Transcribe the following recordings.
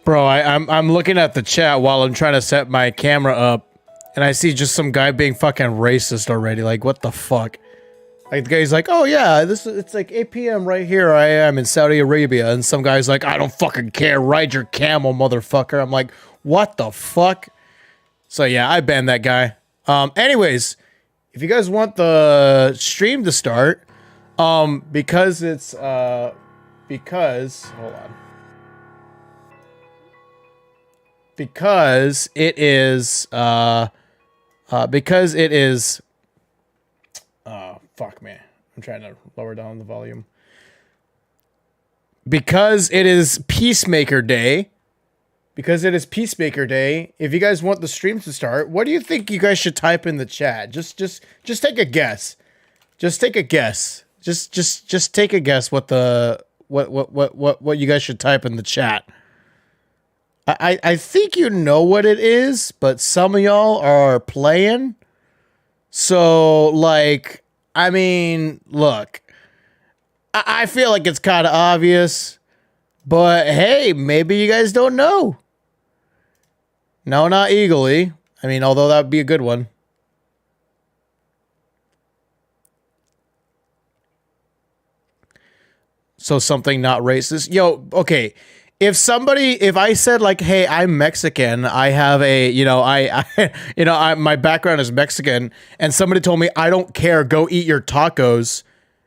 Bro, I'm looking at the chat while I'm trying to set my camera up, and I see just some guy being fucking racist already. Like, what the fuck? Like, the guy's like, oh yeah, it's like 8 p.m. right here. I am in Saudi Arabia, and some guy's like, I don't fucking care. Ride your camel, motherfucker. I'm like, what the fuck? So yeah, I banned that guy. Anyways, if you guys want the stream to start, because it's hold on. Because it is, fuck, man. I'm trying to lower down the volume. Because it is Peacemaker Day, if you guys want the stream to start, what do you think you guys should type in the chat? Just take a guess. Just take a guess. Just take a guess what you guys should type in the chat. I think you know what it is, but some of y'all are playing. So, like, I mean, look, I feel like it's kind of obvious, but hey, maybe you guys don't know. No, not Eagly. I mean, although that would be a good one. So something not racist. Yo, okay. If I said like, hey, I'm Mexican, I have a, my background is Mexican, and somebody told me, I don't care, go eat your tacos.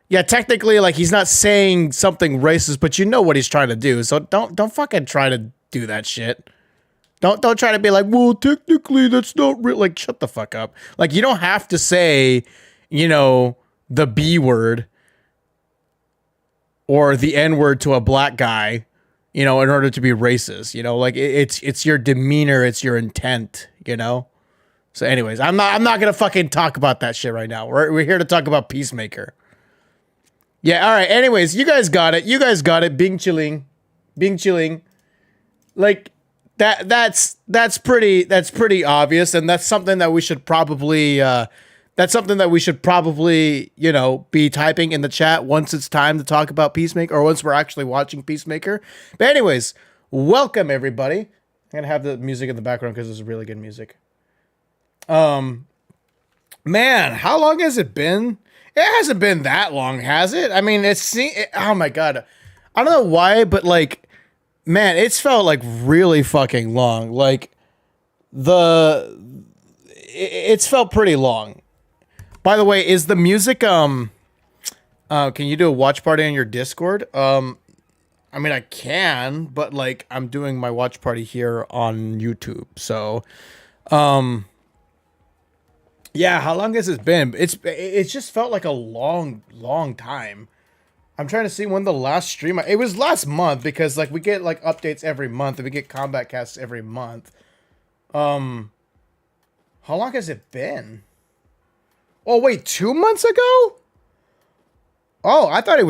Yeah, technically, like, he's not saying something racist, but you know what he's trying to do. So don't fucking try to do that shit. Don't try to be like, well, technically that's not real. Like, shut the fuck up. Like, you don't have to say, the B word or the N word to a black guy, in order to be racist, like it's your demeanor, it's your intent, So anyways, I'm not going to fucking talk about that shit right now. We're here to talk about Peacemaker. Yeah. All right. Anyways, you guys got it. Being chilling. Like that's pretty obvious. And that's something that we should probably, be typing in the chat once it's time to talk about Peacemaker, or once we're actually watching Peacemaker. But anyways, welcome everybody. I'm gonna have the music in the background because it's really good music. Man, how long has it been? It hasn't been that long, has it? I mean, oh my god, I don't know why, but like, man, it's felt like really fucking long. Like it's felt pretty long. By the way, is the music, can you do a watch party on your Discord? I mean, I can, but like, I'm doing my watch party here on YouTube. So, yeah, how long has it been? It's just felt like a long time. I'm trying to see when the last stream, it was last month, because like we get like updates every month and we get KOMBAT KAST every month. How long has it been? Oh wait, 2 months ago? Oh, I thought it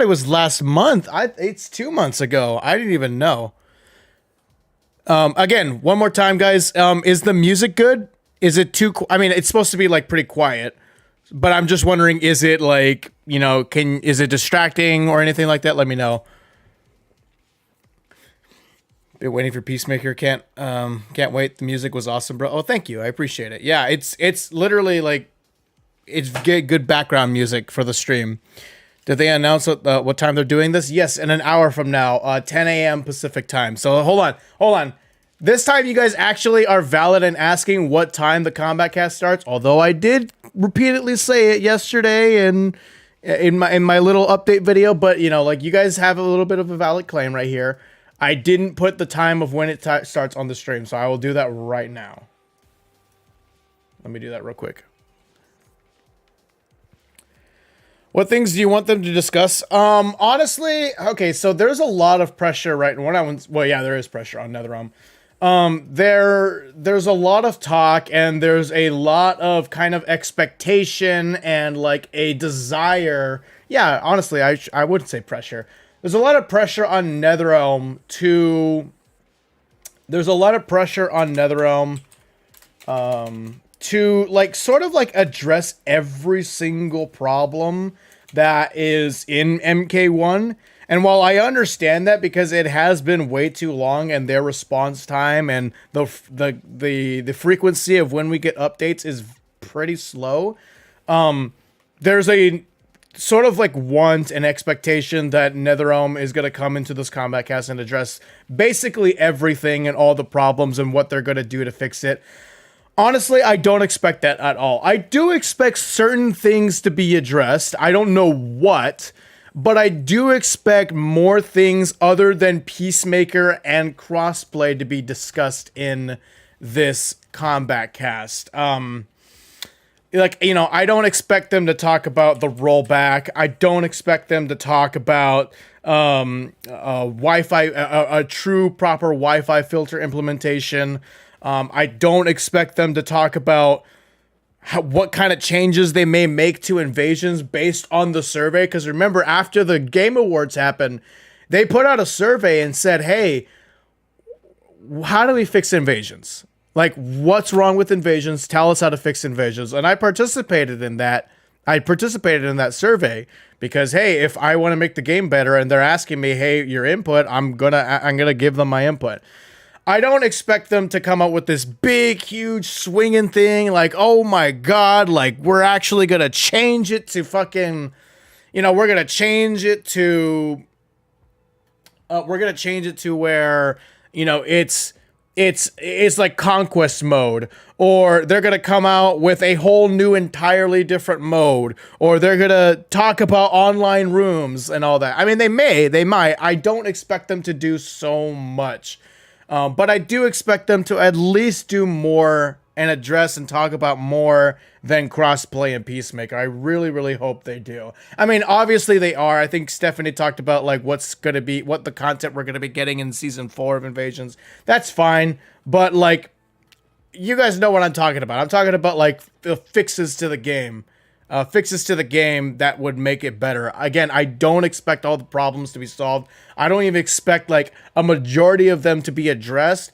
was last month. It's 2 months ago. I didn't even know. Again, one more time, guys. Is the music good? Is it too? I mean, it's supposed to be like pretty quiet, but I'm just wondering, is it like, is it distracting or anything like that? Let me know. Been waiting for Peacemaker. Can't wait. The music was awesome, bro. Oh, thank you. I appreciate it. Yeah, it's literally like, it's good background music for the stream. Did they announce what time they're doing this? Yes, in an hour from now, 10 a.m. Pacific time. So hold on. This time you guys actually are valid in asking what time the KOMBAT KAST starts. Although I did repeatedly say it yesterday and in my little update video, but like, you guys have a little bit of a valid claim right here. I didn't put the time of when it starts on the stream, so I will do that right now. Let me do that real quick. What things do you want them to discuss? Honestly, okay, so there's a lot of pressure right now. Well, yeah, there is pressure on NetherRealm. There's a lot of talk, and there's a lot of kind of expectation and like a desire. Yeah, honestly, I wouldn't say pressure. There's a lot of pressure on NetherRealm to. There's a lot of pressure on NetherRealm. To like sort of like address every single problem that is in MK1. And while I understand that because it has been way too long and their response time and the frequency of when we get updates is pretty slow, there's a sort of like want and expectation that NetherRealm is going to come into this Kombat Kast and address basically everything and all the problems and what they're going to do to fix it. Honestly, I don't expect that at all. I do expect certain things to be addressed. I don't know what, but I do expect more things other than Peacemaker and Crossplay to be discussed in this Kombat Kast. Like, you know, I don't expect them to talk about the rollback. I don't expect them to talk about Wi-Fi, a true proper Wi-Fi filter implementation. I don't expect them to talk about what kind of changes they may make to invasions based on the survey. Because remember, after the Game Awards happened, they put out a survey and said, hey, how do we fix invasions? Like, what's wrong with invasions? Tell us how to fix invasions. And I participated in that. I participated in that survey because, hey, if I want to make the game better and they're asking me, hey, your input, I'm gonna give them my input. I don't expect them to come up with this big, huge swinging thing like, oh my God, like we're actually gonna change it to fucking, you know, we're gonna change it to where, you know, it's like conquest mode, or they're going to come out with a whole new entirely different mode, or they're going to talk about online rooms and all that. I mean, they might. I don't expect them to do so much. But I do expect them to at least do more and address and talk about more than Crossplay and Peacemaker. I really, really hope they do. I mean, obviously they are. I think Stephanie talked about like what the content we're going to be getting in season 4 of Invasions. That's fine. But like, you guys know what I'm talking about. I'm talking about like the fixes to the game. Fixes to the game that would make it better. Again, I don't expect all the problems to be solved. I don't even expect like a majority of them to be addressed.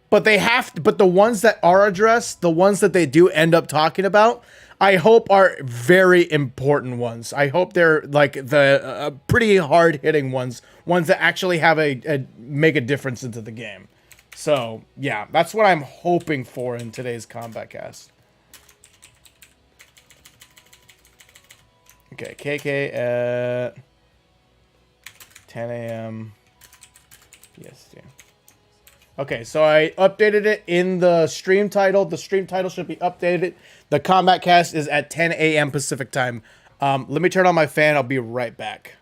But but the ones that are addressed, the ones that they do end up talking about, I hope are very important ones. I hope they're like the pretty hard hitting ones that actually have make a difference into the game. So yeah, that's what I'm hoping for in today's Kombat Kast. Okay, KK at 10 a.m. PST. Okay, so I updated it in the stream title. The stream title should be updated. The Kombat Kast is at 10 a.m. Pacific time. Let me turn on my fan. I'll be right back.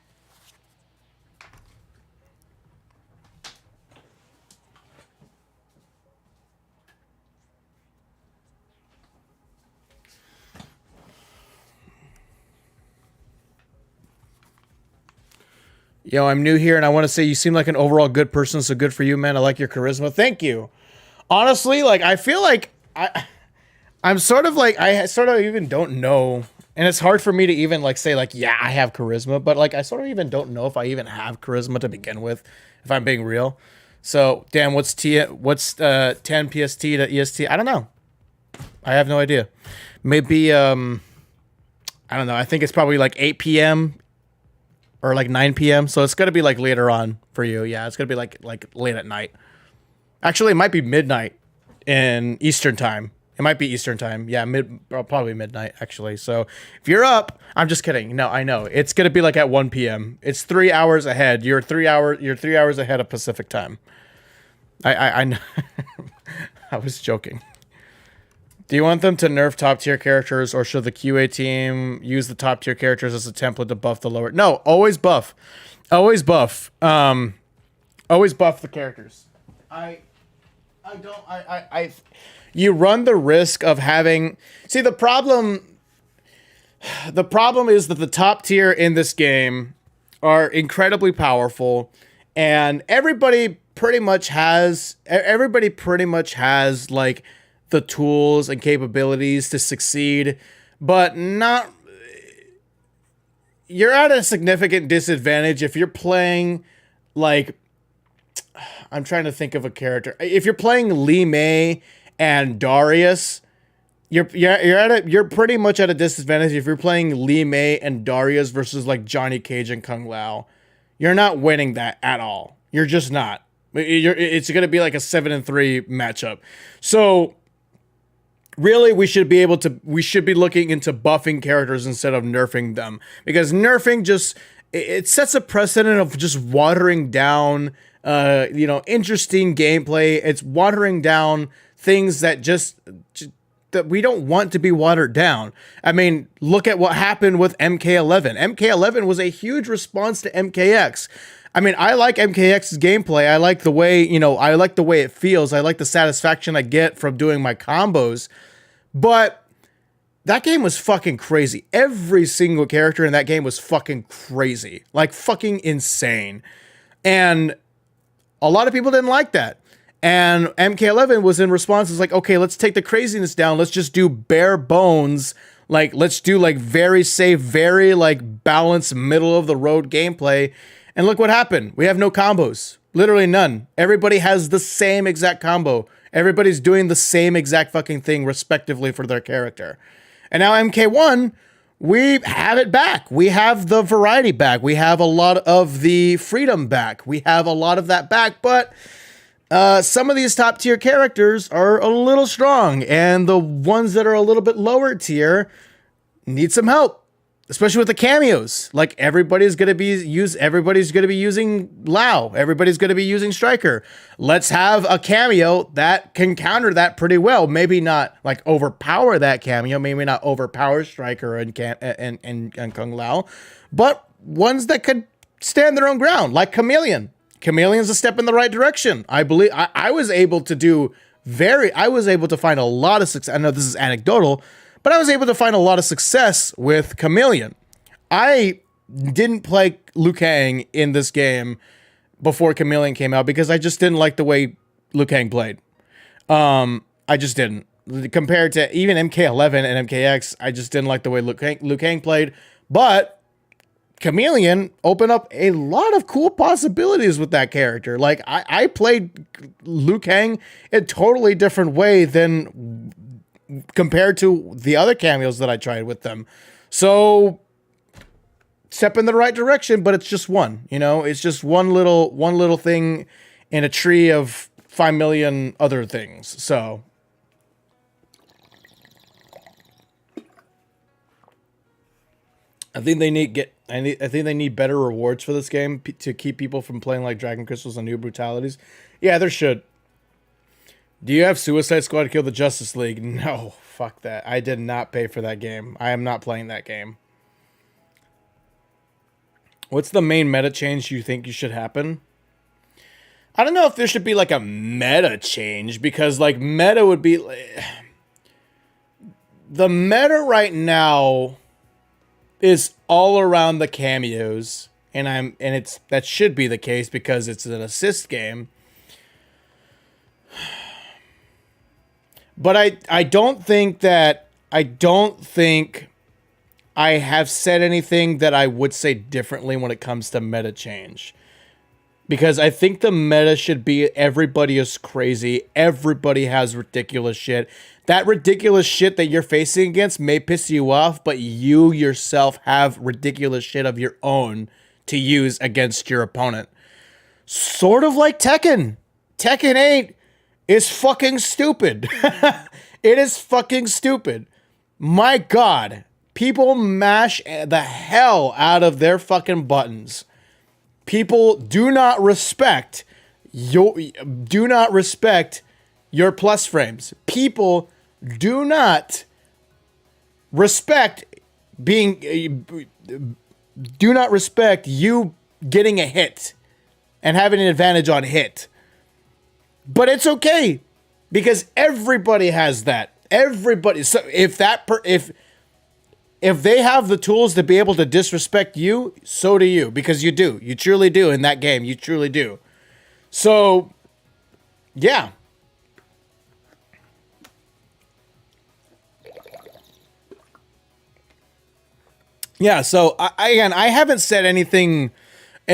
Yo, I'm new here, and I want to say you seem like an overall good person, so good for you, man. I like your charisma. Thank you. Honestly, like, I feel like I'm sort of like, I sort of even don't know, and it's hard for me to even, like, say, like, yeah, I have charisma, but, like, I sort of even don't know if I even have charisma to begin with, if I'm being real. So, Dan, what's 10 PST to EST? I don't know. I have no idea. Maybe, I don't know. I think it's probably, like, 8 p.m., or like 9 p.m. So it's going to be like later on for you. Yeah, it's going to be like late at night. Actually, it might be midnight in Eastern time. It might be Eastern time. Yeah, probably midnight actually. So if you're up, I'm just kidding. No, I know. It's going to be like at 1 p.m. It's 3 hours ahead. You're 3 hours ahead of Pacific time. I know. I was joking. Do you want them to nerf top tier characters, or should the QA team use the top tier characters as a template to buff the lower? No, always buff. Always buff. Always buff the characters. You run the risk of having, see, the problem is that the top tier in this game are incredibly powerful, and everybody pretty much has like the tools and capabilities to succeed, but you're at a significant disadvantage if you're playing like, I'm trying to think of a character. If you're playing Lee May and Darius, you're pretty much at a disadvantage if you're playing Lee Mei and Darius versus like Johnny Cage and Kung Lao. You're not winning that at all. You're just not. It's going to be like a 7-3 matchup. So really, we should be looking into buffing characters instead of nerfing them, because nerfing it sets a precedent of just watering down, interesting gameplay. It's watering down things that that we don't want to be watered down. I mean, look at what happened with MK11. MK11 was a huge response to MKX. I mean, I like MKX's gameplay. I like the way, it feels. I like the satisfaction I get from doing my combos. But that game was fucking crazy. Every single character in that game was fucking crazy. Like fucking insane. And a lot of people didn't like that. And MK11 was in response. It's like, okay, let's take the craziness down. Let's just do bare bones. Like, let's do like very safe, very like balanced, middle of the road gameplay. And look what happened. We have no combos. Literally none. Everybody has the same exact combo. Everybody's doing the same exact fucking thing respectively for their character. And now MK1, we have it back. We have the variety back. We have a lot of the freedom back. We have a lot of that back, but some of these top tier characters are a little strong, and the ones that are a little bit lower tier need some help, especially with the cameos. Like everybody's gonna be using Lao. Everybody's gonna be using Striker. Let's have a cameo that can counter that pretty well. Maybe not like overpower that cameo. Maybe not overpower Striker and Kung Lao, but ones that could stand their own ground, like Chameleon. Chameleon's a step in the right direction. I believe I was able to find a lot of success. I know this is anecdotal, but I was able to find a lot of success with Chameleon. I didn't play Liu Kang in this game before Chameleon came out because I just didn't like the way Liu Kang played. I just didn't. Compared to even MK11 and MKX, I just didn't like the way Liu Kang played. But Chameleon opened up a lot of cool possibilities with that character. Like, I played Liu Kang a totally different way than compared to the other cameos that I tried with them. So, step in the right direction, but it's just one. It's just one little thing in a tree of 5 million other things. So, I think they need better rewards for this game to keep people from playing like Dragon Crystals and New Brutalities. Yeah, there should. Do you have Suicide Squad kill the Justice League? No, fuck that. I did not pay for that game. I am not playing that game. What's the main meta change you think you should happen? I don't know if there should be like a meta change, because like meta would be the meta right now is all around the cameos, and that should be the case because it's an assist game. But I don't think I have said anything that I would say differently when it comes to meta change. Because I think the meta should be everybody is crazy, everybody has ridiculous shit. That ridiculous shit that you're facing against may piss you off, but you yourself have ridiculous shit of your own to use against your opponent. Sort of like Tekken. Tekken 8 is fucking stupid. It is fucking stupid. My God. People mash the hell out of their fucking buttons. People do not respect your plus frames. People do not respect you getting a hit and having an advantage on hit. But it's okay because everybody has that. Everybody. So if they have the tools to be able to disrespect you, so do you, because you do. You truly do in that game. You truly do. So, yeah. Yeah, so I haven't said anything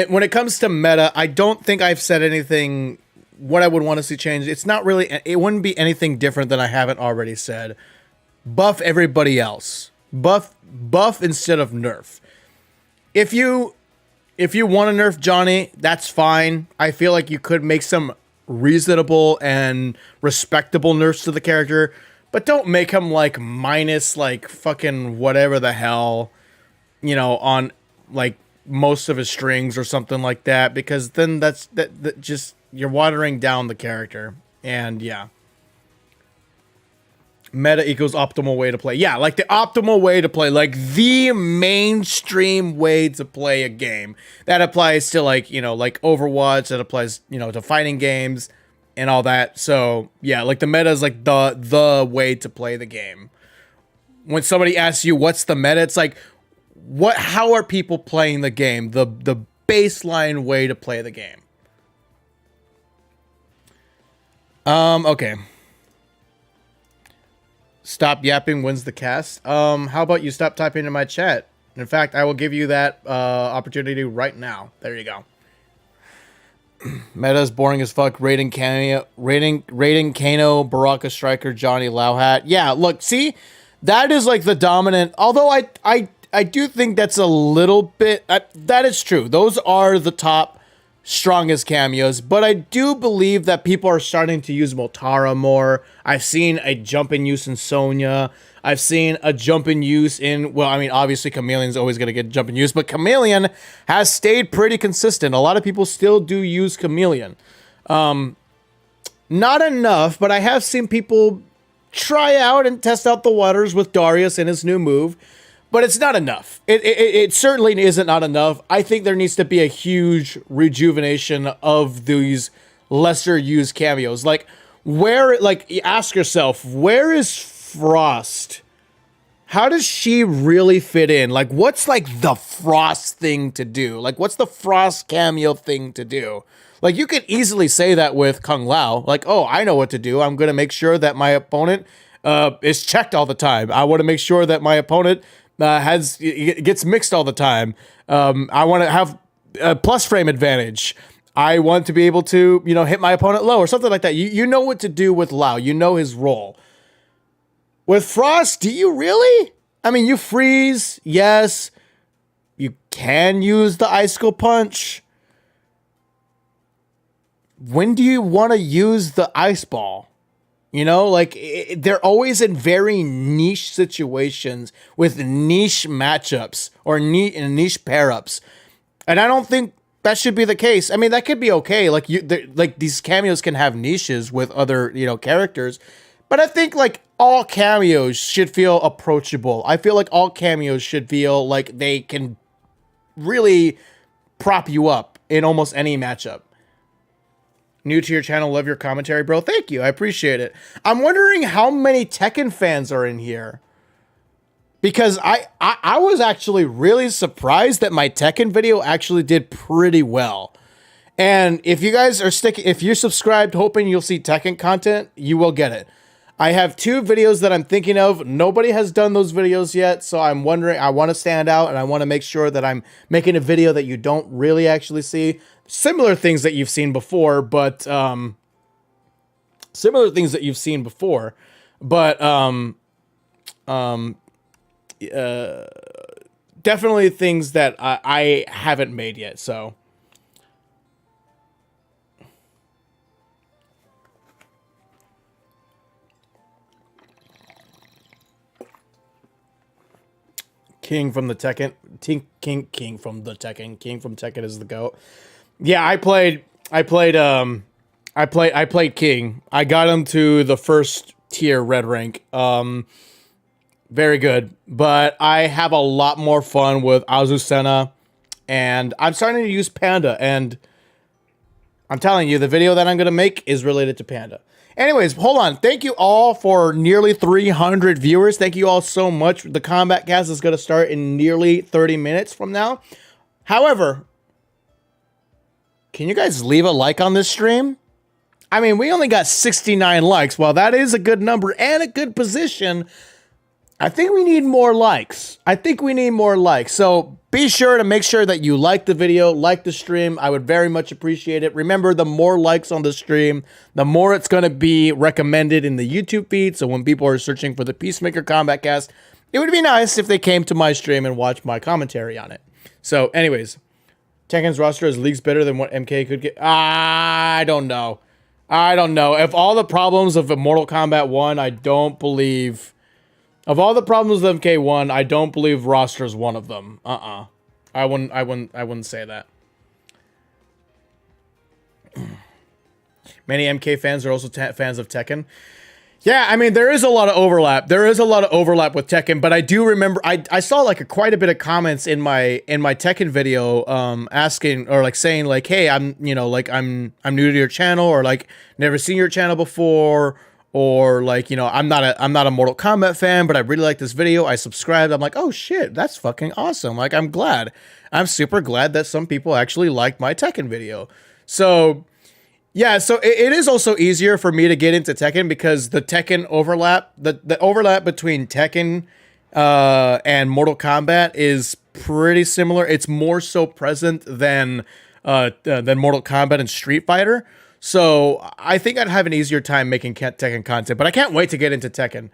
when it comes to meta. I don't think I've said anything what I would want to see changed. It's not really, it wouldn't be anything different than I haven't already said. buff everybody else. Buff instead of nerf. If you want to nerf Johnny, that's fine. I feel like you could make some reasonable and respectable nerfs to the character, but don't make him like minus like fucking whatever the hell, you know, on like most of his strings or something like that, because then that just, you're watering down the character. And yeah, meta equals optimal way to play. Yeah, like the optimal way to play, like the mainstream way to play a game. That applies to like, you know, like Overwatch, that applies, you know, to fighting games and all that. So yeah, like the meta is like the way to play the game. When somebody asks you what's the meta, it's like, how are people playing the game? The baseline way to play the game. Okay. Stop yapping wins the cast. How about you stop typing in my chat? In fact, I will give you that opportunity right now. There you go. Meta is boring as fuck. Rating Kano, Baraka Striker, Johnny Lowhat. Yeah, look, see, that is like the dominant. Although I do think that's a little bit. That is true. Those are the top strongest cameos, but I do believe that people are starting to use Motara more. I've seen a jump in use in Sonya. I've seen a jump in use in, well, I mean, obviously Chameleon's always going to get jump in use, but Chameleon has stayed pretty consistent. A lot of people still do use Chameleon. Not enough, but I have seen people try out and test out the waters with Darius and his new move, but it's not enough. It certainly isn't not enough. I think there needs to be a huge rejuvenation of these lesser used cameos. Like, where, like, you ask yourself, where is Frost? How does she really fit in? Like, what's like the Frost thing to do? Like, what's the Frost cameo thing to do? Like, you could easily say that with Kung Lao. Like, oh, I know what to do. I'm going to make sure that my opponent is checked all the time. I want to make sure that my opponent gets mixed all the time. I want to have a plus frame advantage. I want to be able to, you know, hit my opponent low or something like that. You know what to do with Lao. You know his role. With Frost, do you really? I mean, you freeze, yes. You can use the Icicle Punch. When do you want to use the Ice Ball? You know, like, they're always in very niche situations with niche matchups or niche pair-ups. And I don't think that should be the case. I mean, that could be okay. Like, like these cameos can have niches with other, you know, characters. But I think, like, all cameos should feel approachable. I feel like all cameos should feel like they can really prop you up in almost any matchup. New to your channel, love your commentary, bro. Thank you, I appreciate it. I'm wondering how many Tekken fans are in here. Because I was actually really surprised that my Tekken video actually did pretty well. And if you guys are if you're subscribed hoping you'll see Tekken content, you will get it. I have 2 videos that I'm thinking of. Nobody has done those videos yet, so I'm wondering, I want to stand out and I want to make sure that I'm making a video that you don't really actually see. Similar things that you've seen before, but definitely things that I haven't made yet, so. King from Tekken is the GOAT. Yeah, I played King. I got him to the first tier red rank. Very good. But I have a lot more fun with Azucena, and I'm starting to use Panda, and I'm telling you, the video that I'm going to make is related to Panda. Anyways, hold on. Thank you all for nearly 300 viewers. Thank you all so much. The Kombat Cast is going to start in nearly 30 minutes from now. However, can you guys leave a like on this stream? I mean, we only got 69 likes. While that is a good number and a good position, I think we need more likes. I think we need more likes. So be sure to make sure that you like the video, like the stream. I would very much appreciate it. Remember, the more likes on the stream, the more it's going to be recommended in the YouTube feed. So when people are searching for the Peacemaker Combat Cast, it would be nice if they came to my stream and watched my commentary on it. So anyways, Tekken's roster is leagues better than what MK could get. I don't know. I don't know. If all the problems of Mortal Kombat 1, I don't believe... Of all the problems with MK1, I don't believe roster's one of them. I wouldn't say that. Many MK fans are also fans of Tekken. Yeah, I mean, there is a lot of overlap. There is a lot of overlap with Tekken, but I do remember I saw like quite a bit of comments in my Tekken video asking or like saying like, "Hey, I'm new to your channel," or like never seen your channel before. Or like, I'm not a Mortal Kombat fan, but I really like this video. I subscribed. I'm like, oh shit, that's fucking awesome. Like, I'm glad. I'm super glad that some people actually liked my Tekken video. So, yeah, so it is also easier for me to get into Tekken because the Tekken overlap, the overlap between Tekken and Mortal Kombat is pretty similar. It's more so present than Mortal Kombat and Street Fighter. So I think I'd have an easier time making Tekken content, but I can't wait to get into Tekken.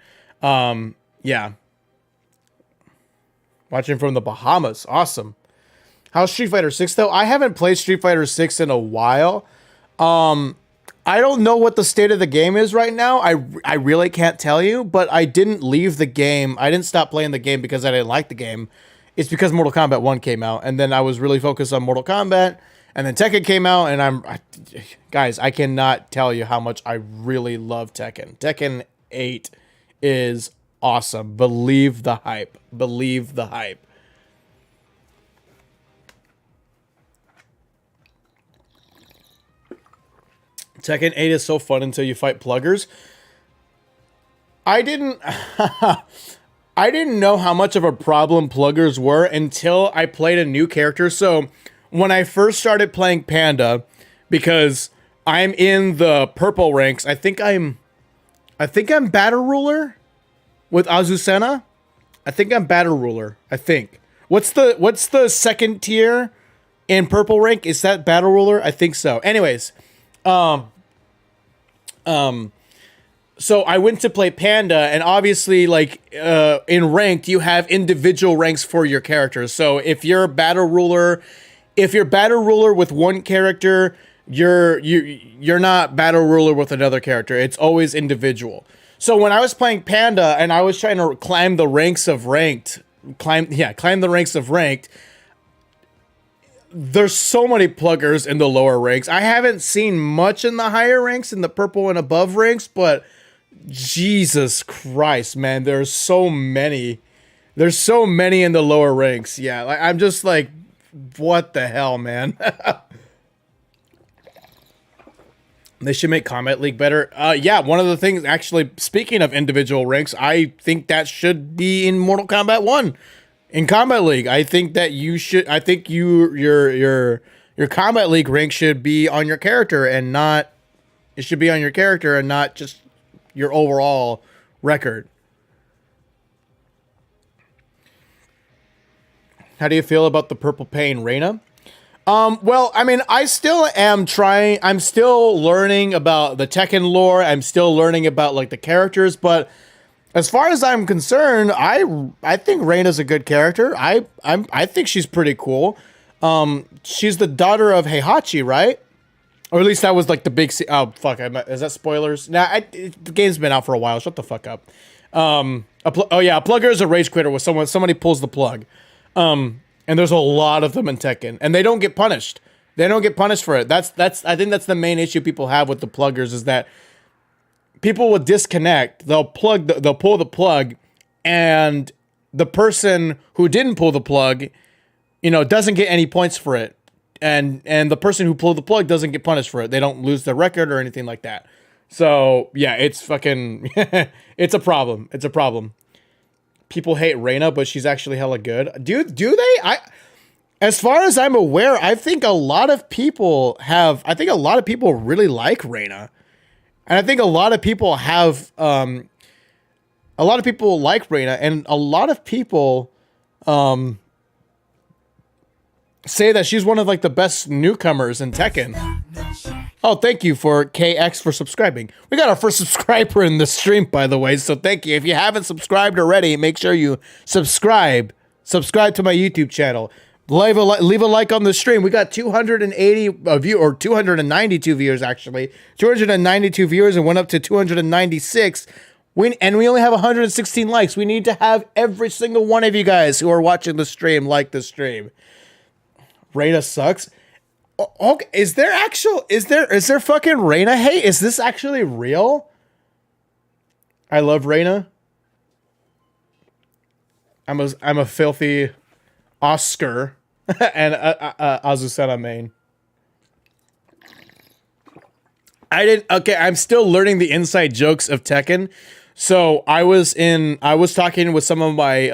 Yeah. Watching from the Bahamas. Awesome. How's Street Fighter 6 though? I haven't played Street Fighter 6 in a while. I don't know what the state of the game is right now. I really can't tell you, but I didn't leave the game. I didn't stop playing the game because I didn't like the game. It's because Mortal Kombat 1 came out, and then I was really focused on Mortal Kombat. And then Tekken came out, and guys, I cannot tell you how much I really love Tekken. Tekken 8 is awesome. Believe the hype. Believe the hype. Tekken 8 is so fun until you fight pluggers. I didn't know how much of a problem pluggers were until I played a new character. So when I first started playing Panda, because I'm in the purple ranks, I think I'm battle ruler with Azucena. I think I'm battle ruler. I think. What's the second tier in purple rank? Is that battle ruler? I think so. Anyways, so I went to play Panda, and obviously, like, in ranked, you have individual ranks for your characters. So if you're battle ruler with one character, you're not battle ruler with another character. It's always individual. So when I was playing Panda and I was trying to climb the ranks of ranked, there's so many pluggers in the lower ranks. I haven't seen much in the higher ranks, in the purple and above ranks, but Jesus Christ, man, there's so many. There's so many in the lower ranks. Yeah, like, I'm just like, what the hell, man? They should make Combat League better. Yeah, one of the things, actually, speaking of individual ranks, I think that should be in Mortal Kombat 1. In Combat League, I think that you should. I think your Combat League rank should be on your character and not. It should be on your character and not just your overall record. How do you feel about the Purple Pain, Reina? Well, I mean, I still am trying. I'm still learning about the Tekken lore. I'm still learning about like the characters, but as far as I'm concerned, I think Reina's a good character. I think she's pretty cool. She's the daughter of Heihachi, right? Or at least that was like the big. Oh fuck! Is that spoilers? Nah, the game's been out for a while. Shut the fuck up. Oh yeah, a plugger is a rage quitter with somebody pulls the plug. And there's a lot of them in Tekken, and they don't get punished. They don't get punished for it. I think that's the main issue people have with the pluggers, is that people will disconnect. They'll pull the plug, and the person who didn't pull the plug, doesn't get any points for it. And the person who pulled the plug doesn't get punished for it. They don't lose their record or anything like that. So yeah, it's fucking, it's a problem. It's a problem. People hate Reina, but she's actually hella good. Do they? As far as I'm aware, I think a lot of people really like Reina. And I think a lot of people have, a a lot of people like Reina, and a lot of people say that she's one of like the best newcomers in Tekken. Oh, thank you for KX for subscribing. We got our first subscriber in the stream, by the way, so thank you. If you haven't subscribed already, make sure you subscribe. Subscribe to my YouTube channel. Leave a like on the stream. We got 280 view or 292 viewers actually. 292 viewers and went up to 296. And we only have 116 likes. We need to have every single one of you guys who are watching the stream like the stream. Reina sucks. Okay, is there fucking Reina? Hey, is this actually real? I love Reina. I'm a filthy Oscar and Azucena main. I'm still learning the inside jokes of Tekken. So I was talking with some of my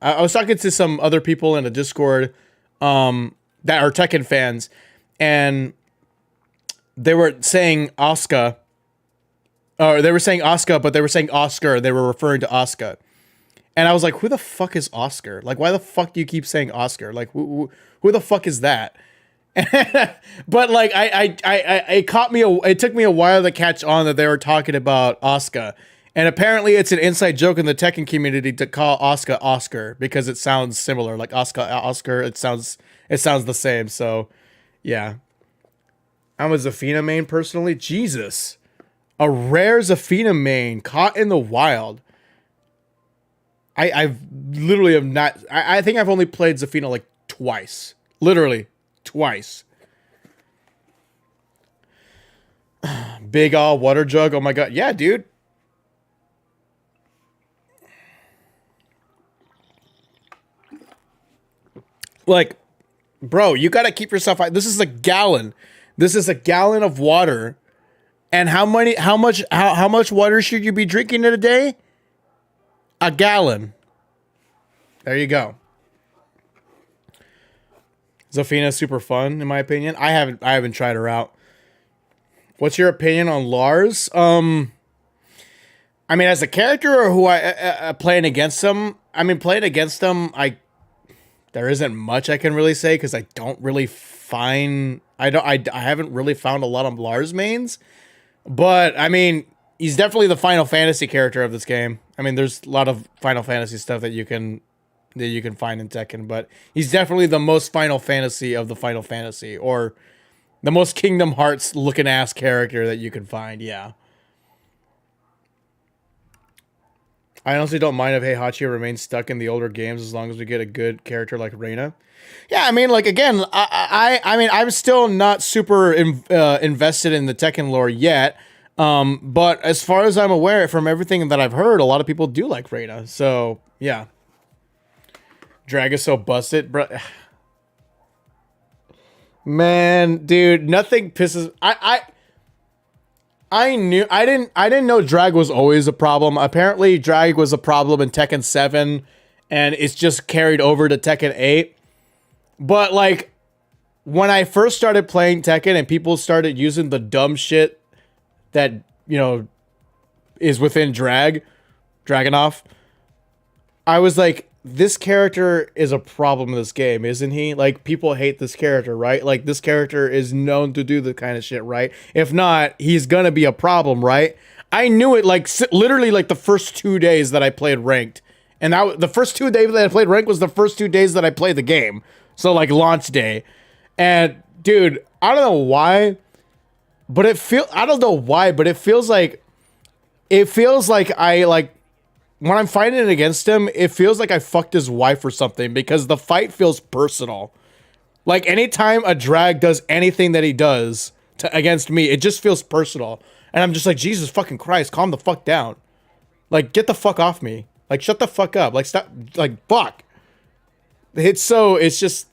I was talking to some other people in a Discord that are Tekken fans, and they were saying Asuka, or they were saying Asuka, but they were saying Oscar. They were referring to Asuka. And I was like, who the fuck is Oscar? Like, why the fuck do you keep saying Oscar? Like, who the fuck is that? But like, it took me a while to catch on that they were talking about Asuka. And apparently it's an inside joke in the Tekken community to call Asuka Oscar because it sounds similar. Like Oscar, it sounds the same. So yeah. I'm a Zafina main personally. Jesus. A rare Zafina main caught in the wild. I've literally have not. I think I've only played Zafina like twice. Literally twice. Big all water jug. Oh my god. Yeah, dude. Like, bro, you gotta keep yourself. This is a gallon. This is a gallon of water. And how much water should you be drinking in a day? A gallon. There you go. Zafina's super fun, in my opinion. I haven't tried her out. What's your opinion on Lars? I mean, as a character, or who I playing against him. I mean, playing against him, there isn't much I can really say because I don't really find. I haven't really found a lot of Lars mains, but I mean, he's definitely the Final Fantasy character of this game. I mean, there's a lot of Final Fantasy stuff that you can find in Tekken, but he's definitely the most Final Fantasy of the Final Fantasy, or the most Kingdom Hearts looking ass character that you can find. Yeah. I honestly don't mind if Heihachi remains stuck in the older games as long as we get a good character like Reina. Yeah, I mean, like, again, I mean, I'm still not super invested in the Tekken lore yet. But as far as I'm aware, from everything that I've heard, a lot of people do like Reina. So, yeah. Drag is so busted, bro. Man, dude, nothing pisses. I didn't know drag was always a problem. Apparently, drag was a problem in Tekken 7, and it's just carried over to Tekken 8. But like, when I first started playing Tekken and people started using the dumb shit that, you know, is within Dragunov, I was like, this character is a problem in this game, isn't he? Like, people hate this character, right? Like, this character is known to do the kind of shit, right? If not, he's gonna be a problem, right? I knew it, like, literally, like, the first 2 days that I played ranked. And the first 2 days that I played ranked was the first 2 days that I played the game. So, like, launch day. And, dude, I don't know why, but it feels like I, like, when I'm fighting against him, it feels like I fucked his wife or something, because the fight feels personal. Like, anytime a drag does anything that he does against me, it just feels personal. And I'm just like, Jesus fucking Christ, calm the fuck down. Like, get the fuck off me. Like, shut the fuck up. Like, stop. Like, fuck. It's just,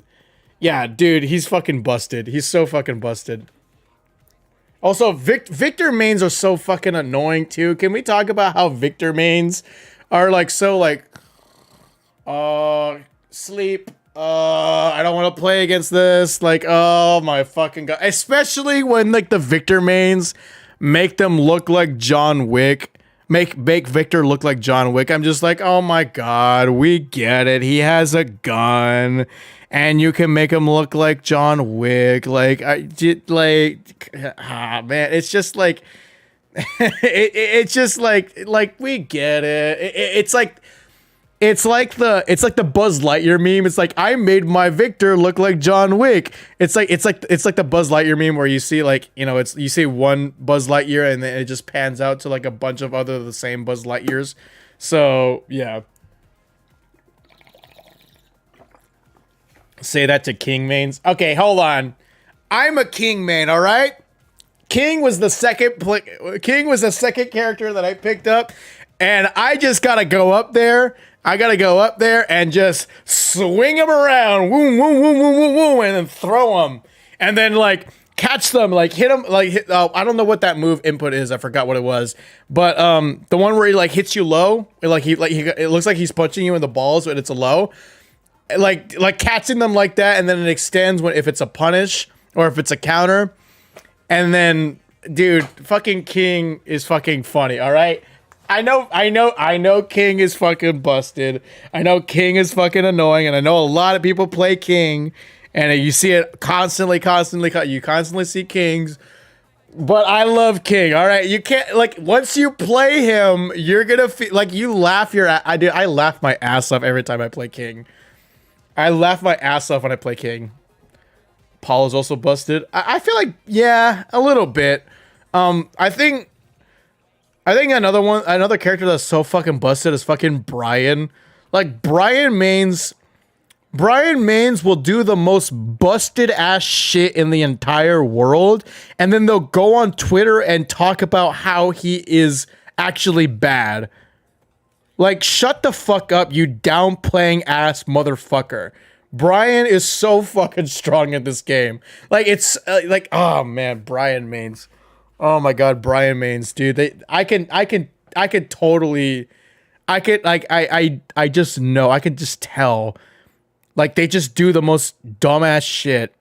yeah, dude, he's fucking busted. He's so fucking busted. Also, Victor mains are so fucking annoying, too. Can we talk about how Victor mains are, like, so, like, sleep, I don't want to play against this, like, oh my fucking god. Especially when, like, the Victor mains make them look like John Wick. make Victor look like John Wick. I'm just like, oh my god, we get it. He has a gun, and you can make him look like John Wick. Like, man, it's just like, it's just like we get it. It's like the Buzz Lightyear meme. It's like, I made my Victor look like John Wick. It's like the Buzz Lightyear meme where you see, like, you know, you see one Buzz Lightyear and then it just pans out to like a bunch of other the same Buzz Lightyears. So yeah. Say that to King mains. Okay, hold on. I'm a King main, all right? King was the second character that I picked up, and I just gotta go up there. I gotta go up there and just swing him around, woo, woo, woo, woo, woo, woo, and then throw him, and then like catch them, like hit them, like I don't know what that move input is. I forgot what it was, but the one where he like hits you low, it looks like he's punching you in the balls, but it's a low, like catching them like that, and then it extends if it's a punish or if it's a counter, and then dude, fucking King is fucking funny. All right. I know King is fucking busted. I know King is fucking annoying, and I know a lot of people play King, and you see it constantly. You constantly see Kings, but I love King. All right, you can't, like, once you play him, you're gonna feel like you laugh I laugh my ass off every time I play King. I laugh my ass off when I play King. Paul is also busted. I feel like, yeah, a little bit. I think another character that's so fucking busted is fucking Bryan. Like, Bryan mains will do the most busted ass shit in the entire world, and then they'll go on Twitter and talk about how he is actually bad. Like, shut the fuck up, you downplaying ass motherfucker. Bryan is so fucking strong in this game. Like, it's like, oh man, Bryan mains. Oh my god, Bryan mains, dude. I could just tell. Like, they just do the most dumbass shit,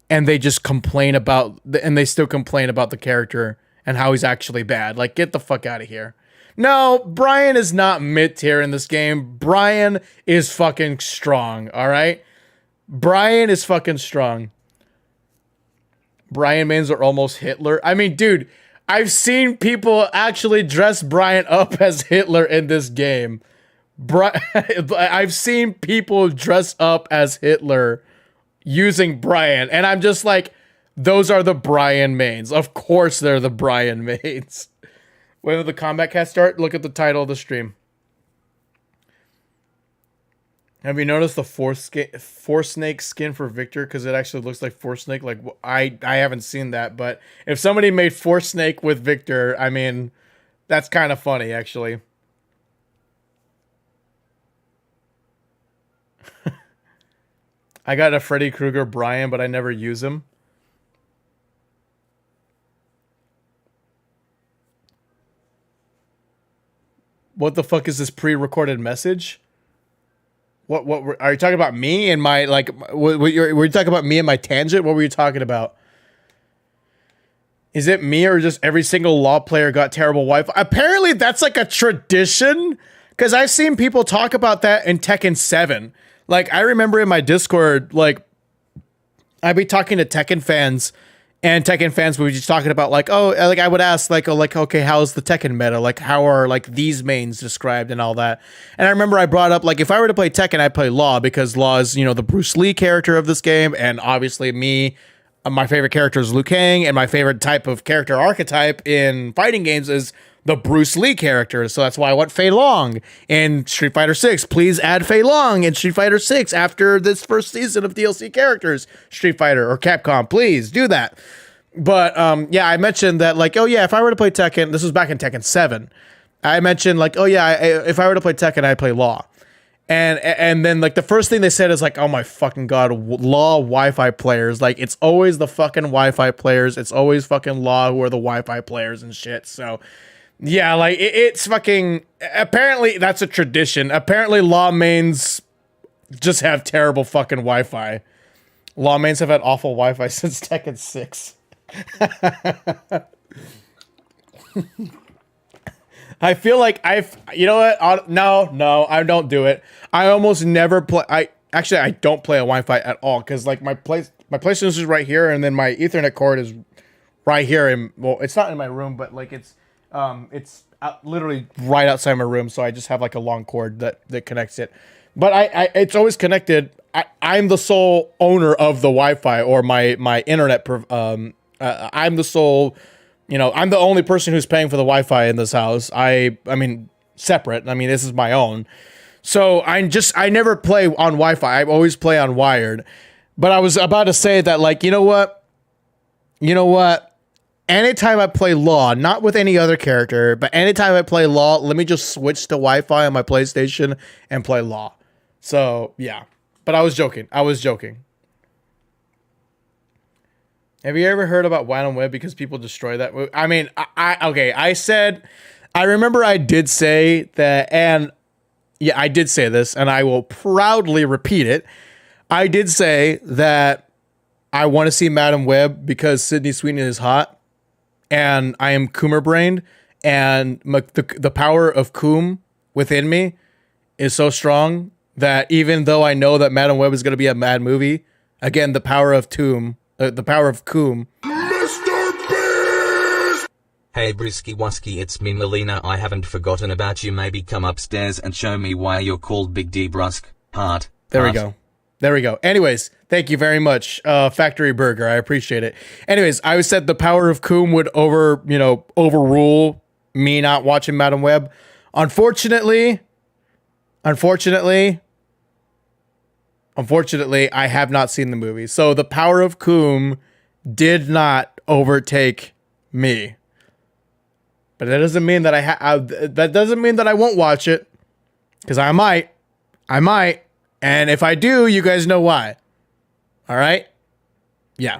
and they just complain about, and they still complain about the character and how he's actually bad. Like, get the fuck out of here. No, Bryan is not mid-tier in this game. Bryan is fucking strong, all right? Bryan is fucking strong. Bryan mains are almost Hitler. I mean, dude, I've seen people actually dress Bryan up as Hitler in this game. I've seen people dress up as Hitler using Bryan, and I'm just like, those are the Bryan mains. Of course they're the Bryan mains. When did the Kombat Kast start? Look at the title of the stream. Have you noticed the Force Snake skin for Victor? Because it actually looks like Force Snake. Like, I haven't seen that, but if somebody made Force Snake with Victor, I mean, that's kind of funny, actually. I got a Freddy Krueger Bryan, but I never use him. What the fuck is this pre-recorded message? What are you talking about? Me and my, like, were you talking about me and my tangent? What were you talking about? Is it me or just every single Law player got terrible Wi-Fi? Apparently that's like a tradition, because I've seen people talk about that in Tekken 7. Like, I remember in my Discord, like, I'd be talking to Tekken fans, and Tekken fans would be just talking about, like, oh, like, I would ask, like, oh, like, okay, how's the Tekken meta? Like, how are, like, these mains described and all that? And I remember I brought up, like, if I were to play Tekken, I'd play Law, because Law is, you know, the Bruce Lee character of this game, and obviously me, my favorite character is Liu Kang, and my favorite type of character archetype in fighting games is the Bruce Lee character, so that's why I want Fei Long in Street Fighter 6. Please add Fei Long in Street Fighter 6 after this first season of DLC characters. Street Fighter or Capcom, please do that. But yeah, I mentioned that, like, oh yeah, if I were to play Tekken, this was back in Tekken 7. I mentioned, like, oh yeah, if I were to play Tekken, I'd play Law. And then, like, the first thing they said is, like, oh my fucking god, Law Wi-Fi players. Like, it's always the fucking Wi-Fi players. It's always fucking Law who are the Wi-Fi players and shit. So yeah, like, it's fucking, apparently that's a tradition. Apparently Law mains just have terrible fucking Wi-Fi. Law mains have had awful Wi-Fi since Tekken 6. I feel like you know what? No, I don't do it. I almost never play. I don't play a Wi-Fi at all because like my PlayStation is right here, and then my Ethernet cord is right here. And well, it's not in my room, but like it's literally right outside my room. So I just have like a long cord that connects it. But it's always connected. I'm the sole owner of the Wi-Fi or my internet. I'm the sole. You know, I'm the only person who's paying for the Wi-Fi in this house. I mean, separate. I mean, this is my own. So I never play on Wi-Fi. I always play on wired. But I was about to say that, like, you know what? Anytime I play Law, not with any other character, but anytime I play Law, let me just switch to Wi-Fi on my PlayStation and play Law. So, yeah. But I was joking. Have you ever heard about Wide on Web because people destroy that? I mean, I remember I did say that, and yeah, I did say this, and I will proudly repeat it. I did say that I want to see Madam Web because Sydney Sweeney is hot, and I am Coomer brained, and the power of Coom within me is so strong that even though I know that Madam Web is going to be a mad movie, again, the power of Coom. Mr. Beast! Hey Brisky Wusky, it's me Melina. I haven't forgotten about you. Maybe come upstairs and show me why you're called Big D Brusk. Heart. There we go. Anyways, thank you very much, Factory Burger. I appreciate it. Anyways, I said the power of Coom would overrule me not watching Madam Web. Unfortunately, I have not seen the movie. So the power of Coom did not overtake me. But that doesn't mean that that doesn't mean that I won't watch it. Because I might. And if I do, you guys know why. All right? Yeah.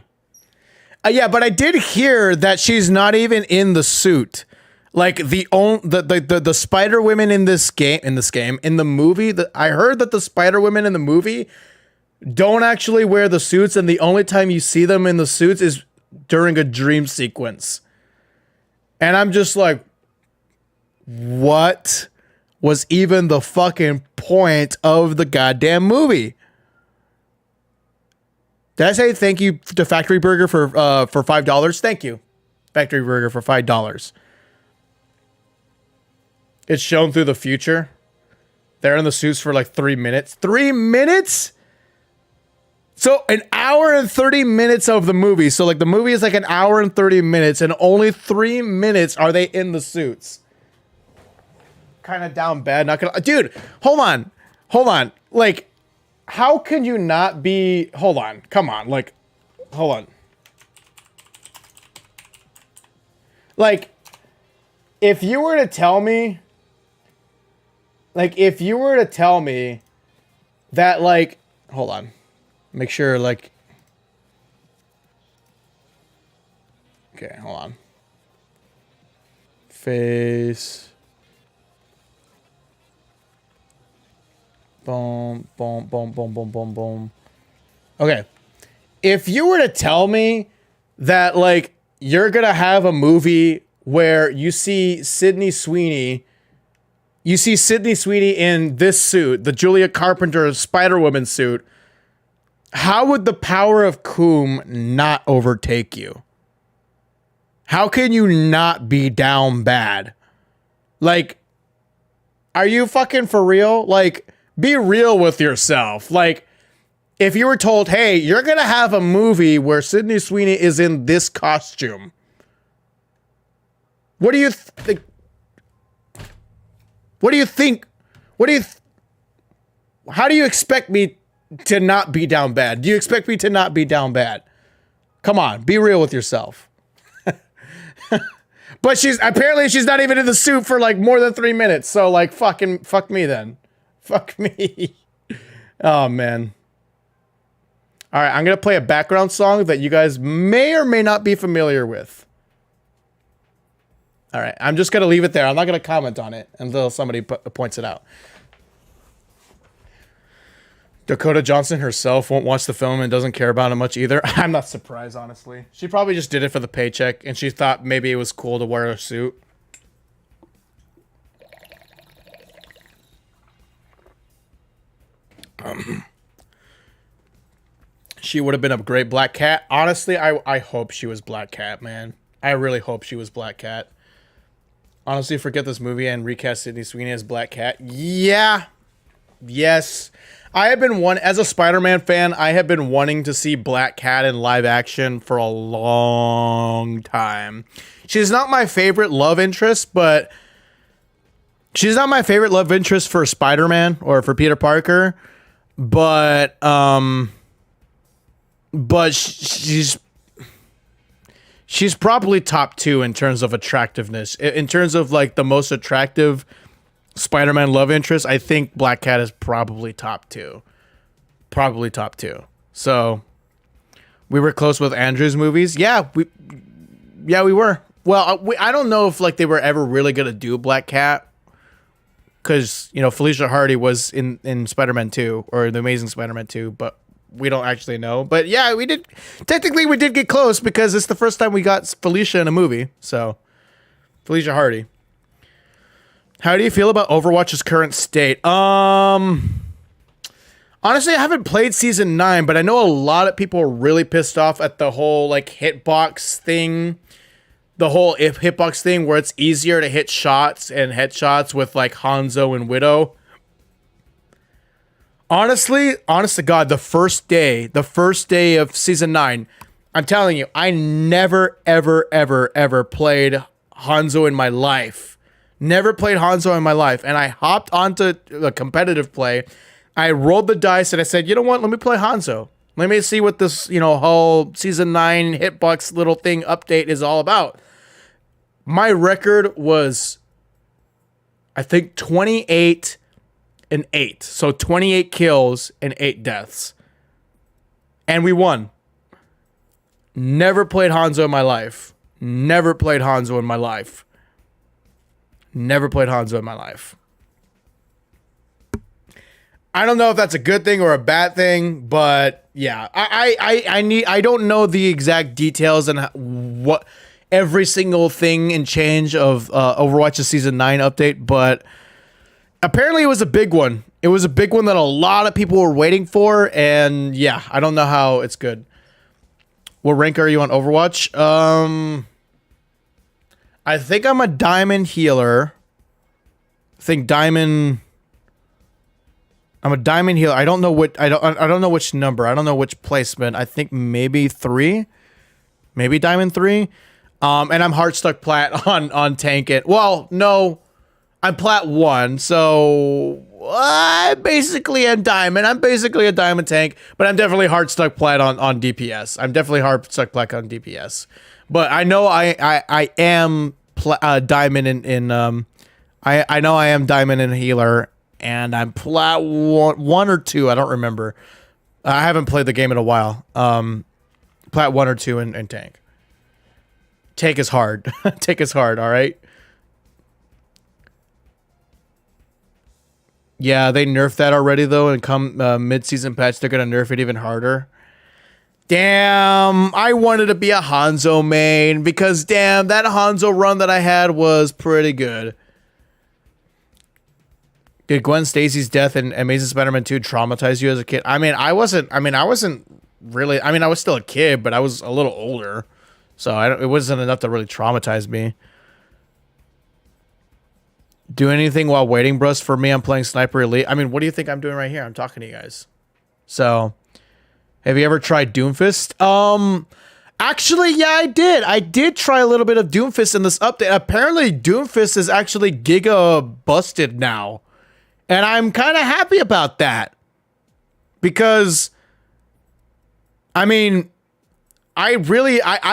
Yeah, but I did hear that she's not even in the suit. Like the Spider Women in the movie, I heard that the Spider Women in the movie don't actually wear the suits, and the only time you see them in the suits is during a dream sequence. And I'm just like, what was even the fucking point of the goddamn movie? Did I say thank you to Factory Burger for $5? Thank you, Factory Burger, for $5. It's shown through the future. They're in the suits for like 3 minutes. 3 minutes? So an hour and 30 minutes of the movie. So like the movie is like an hour and 30 minutes, and only 3 minutes are they in the suits. Kind of down bad. Not gonna, dude. Hold on. Like, how can you not be? Hold on. Come on. Like, hold on. Like, if you were to tell me that, like, hold on. Make sure, like, okay, hold on. Face. Boom, boom, boom, boom, boom, boom, boom. Okay. If you were to tell me that, like, you're gonna have a movie where you see Sydney Sweeney in this suit, the Julia Carpenter Spider-Woman suit, how would the power of Coom not overtake you? How can you not be down bad? Like, are you fucking for real? Like, be real with yourself. Like, if you were told, hey, you're going to have a movie where Sydney Sweeney is in this costume, what do you think? How do you expect me to not be down bad? Do you expect me to not be down bad? Come on, be real with yourself. But she's not even in the suit for like more than 3 minutes. So like fuck me then. Fuck me. Oh man. All right, I'm going to play a background song that you guys may or may not be familiar with. All right, I'm just going to leave it there. I'm not going to comment on it until somebody points it out. Dakota Johnson herself won't watch the film and doesn't care about it much either. I'm not surprised, honestly. She probably just did it for the paycheck, and she thought maybe it was cool to wear a suit. She would have been a great Black Cat. Honestly, I hope she was Black Cat, man. I really hope she was Black Cat. Honestly, forget this movie and recast Sydney Sweeney as Black Cat. Yeah. Yes. I have been as a Spider-Man fan, I have been wanting to see Black Cat in live action for a long time. She's not my favorite love interest, but she's not my favorite love interest for Spider-Man or for Peter Parker, but she's probably top 2 in terms of attractiveness. In terms of like the most attractive Spider-Man love interest, I think Black Cat is probably top 2. Probably top 2. So we were close with Andrew's movies. Yeah, we were. Well, I don't know if like they were ever really gonna do Black Cat, because you know Felicia Hardy was in Spider-Man 2 or the Amazing Spider-Man 2, but we don't actually know. But yeah, we did get close because it's the first time we got Felicia in a movie. So Felicia Hardy. How do you feel about Overwatch's current state? Honestly, I haven't played season 9, but I know a lot of people are really pissed off at the whole like hitbox thing. The whole hitbox thing where it's easier to hit shots and headshots with like Hanzo and Widow. Honestly, honest to God, the first day of season 9, I'm telling you, I never, ever played Hanzo in my life. Never played Hanzo in my life. And I hopped onto the competitive play. I rolled the dice and I said, you know what? Let me play Hanzo. Let me see what this, whole season 9 hitbox little thing update is all about. My record was, I think, 28 and 8. So 28 kills and 8 deaths. And we won. Never played Hanzo in my life. Never played Hanzo in my life. Never played Hanzo in my life. I don't know if that's a good thing or a bad thing, but yeah, I don't know the exact details and what every single thing and change of Overwatch's season 9 update, but apparently it was a big one. It was a big one that a lot of people were waiting for, and yeah, I don't know how it's good. What rank are you on Overwatch? I think I'm a diamond healer. I'm a diamond healer. I don't know which number. I don't know which placement. I think maybe 3. Maybe diamond 3. And I'm heart stuck plat on tank it. Well, no. I'm plat 1, so I basically am diamond. I'm basically a diamond tank, but I'm definitely heart stuck plat on DPS. I'm definitely heart stuck plat on DPS. But I know I am diamond in I know I am diamond in healer, and I'm plat 1 or 2. I don't remember. I haven't played the game in a while. Plat 1 or 2 in tank. Tank is hard. Tank is hard. All right. Yeah, they nerfed that already though, and come mid-season patch, they're gonna nerf it even harder. Damn, I wanted to be a Hanzo main because damn, that Hanzo run that I had was pretty good. Did Gwen Stacy's death in Amazing Spider-Man 2 traumatize you as a kid? I wasn't really. I was still a kid, but I was a little older, so it wasn't enough to really traumatize me. Do anything while waiting, bros. For me, I'm playing Sniper Elite. What do you think I'm doing right here? I'm talking to you guys. So, have you ever tried Doomfist? Actually, yeah, I did. I did try a little bit of Doomfist in this update. Apparently, Doomfist is actually giga busted now. And I'm kind of happy about that. Because, I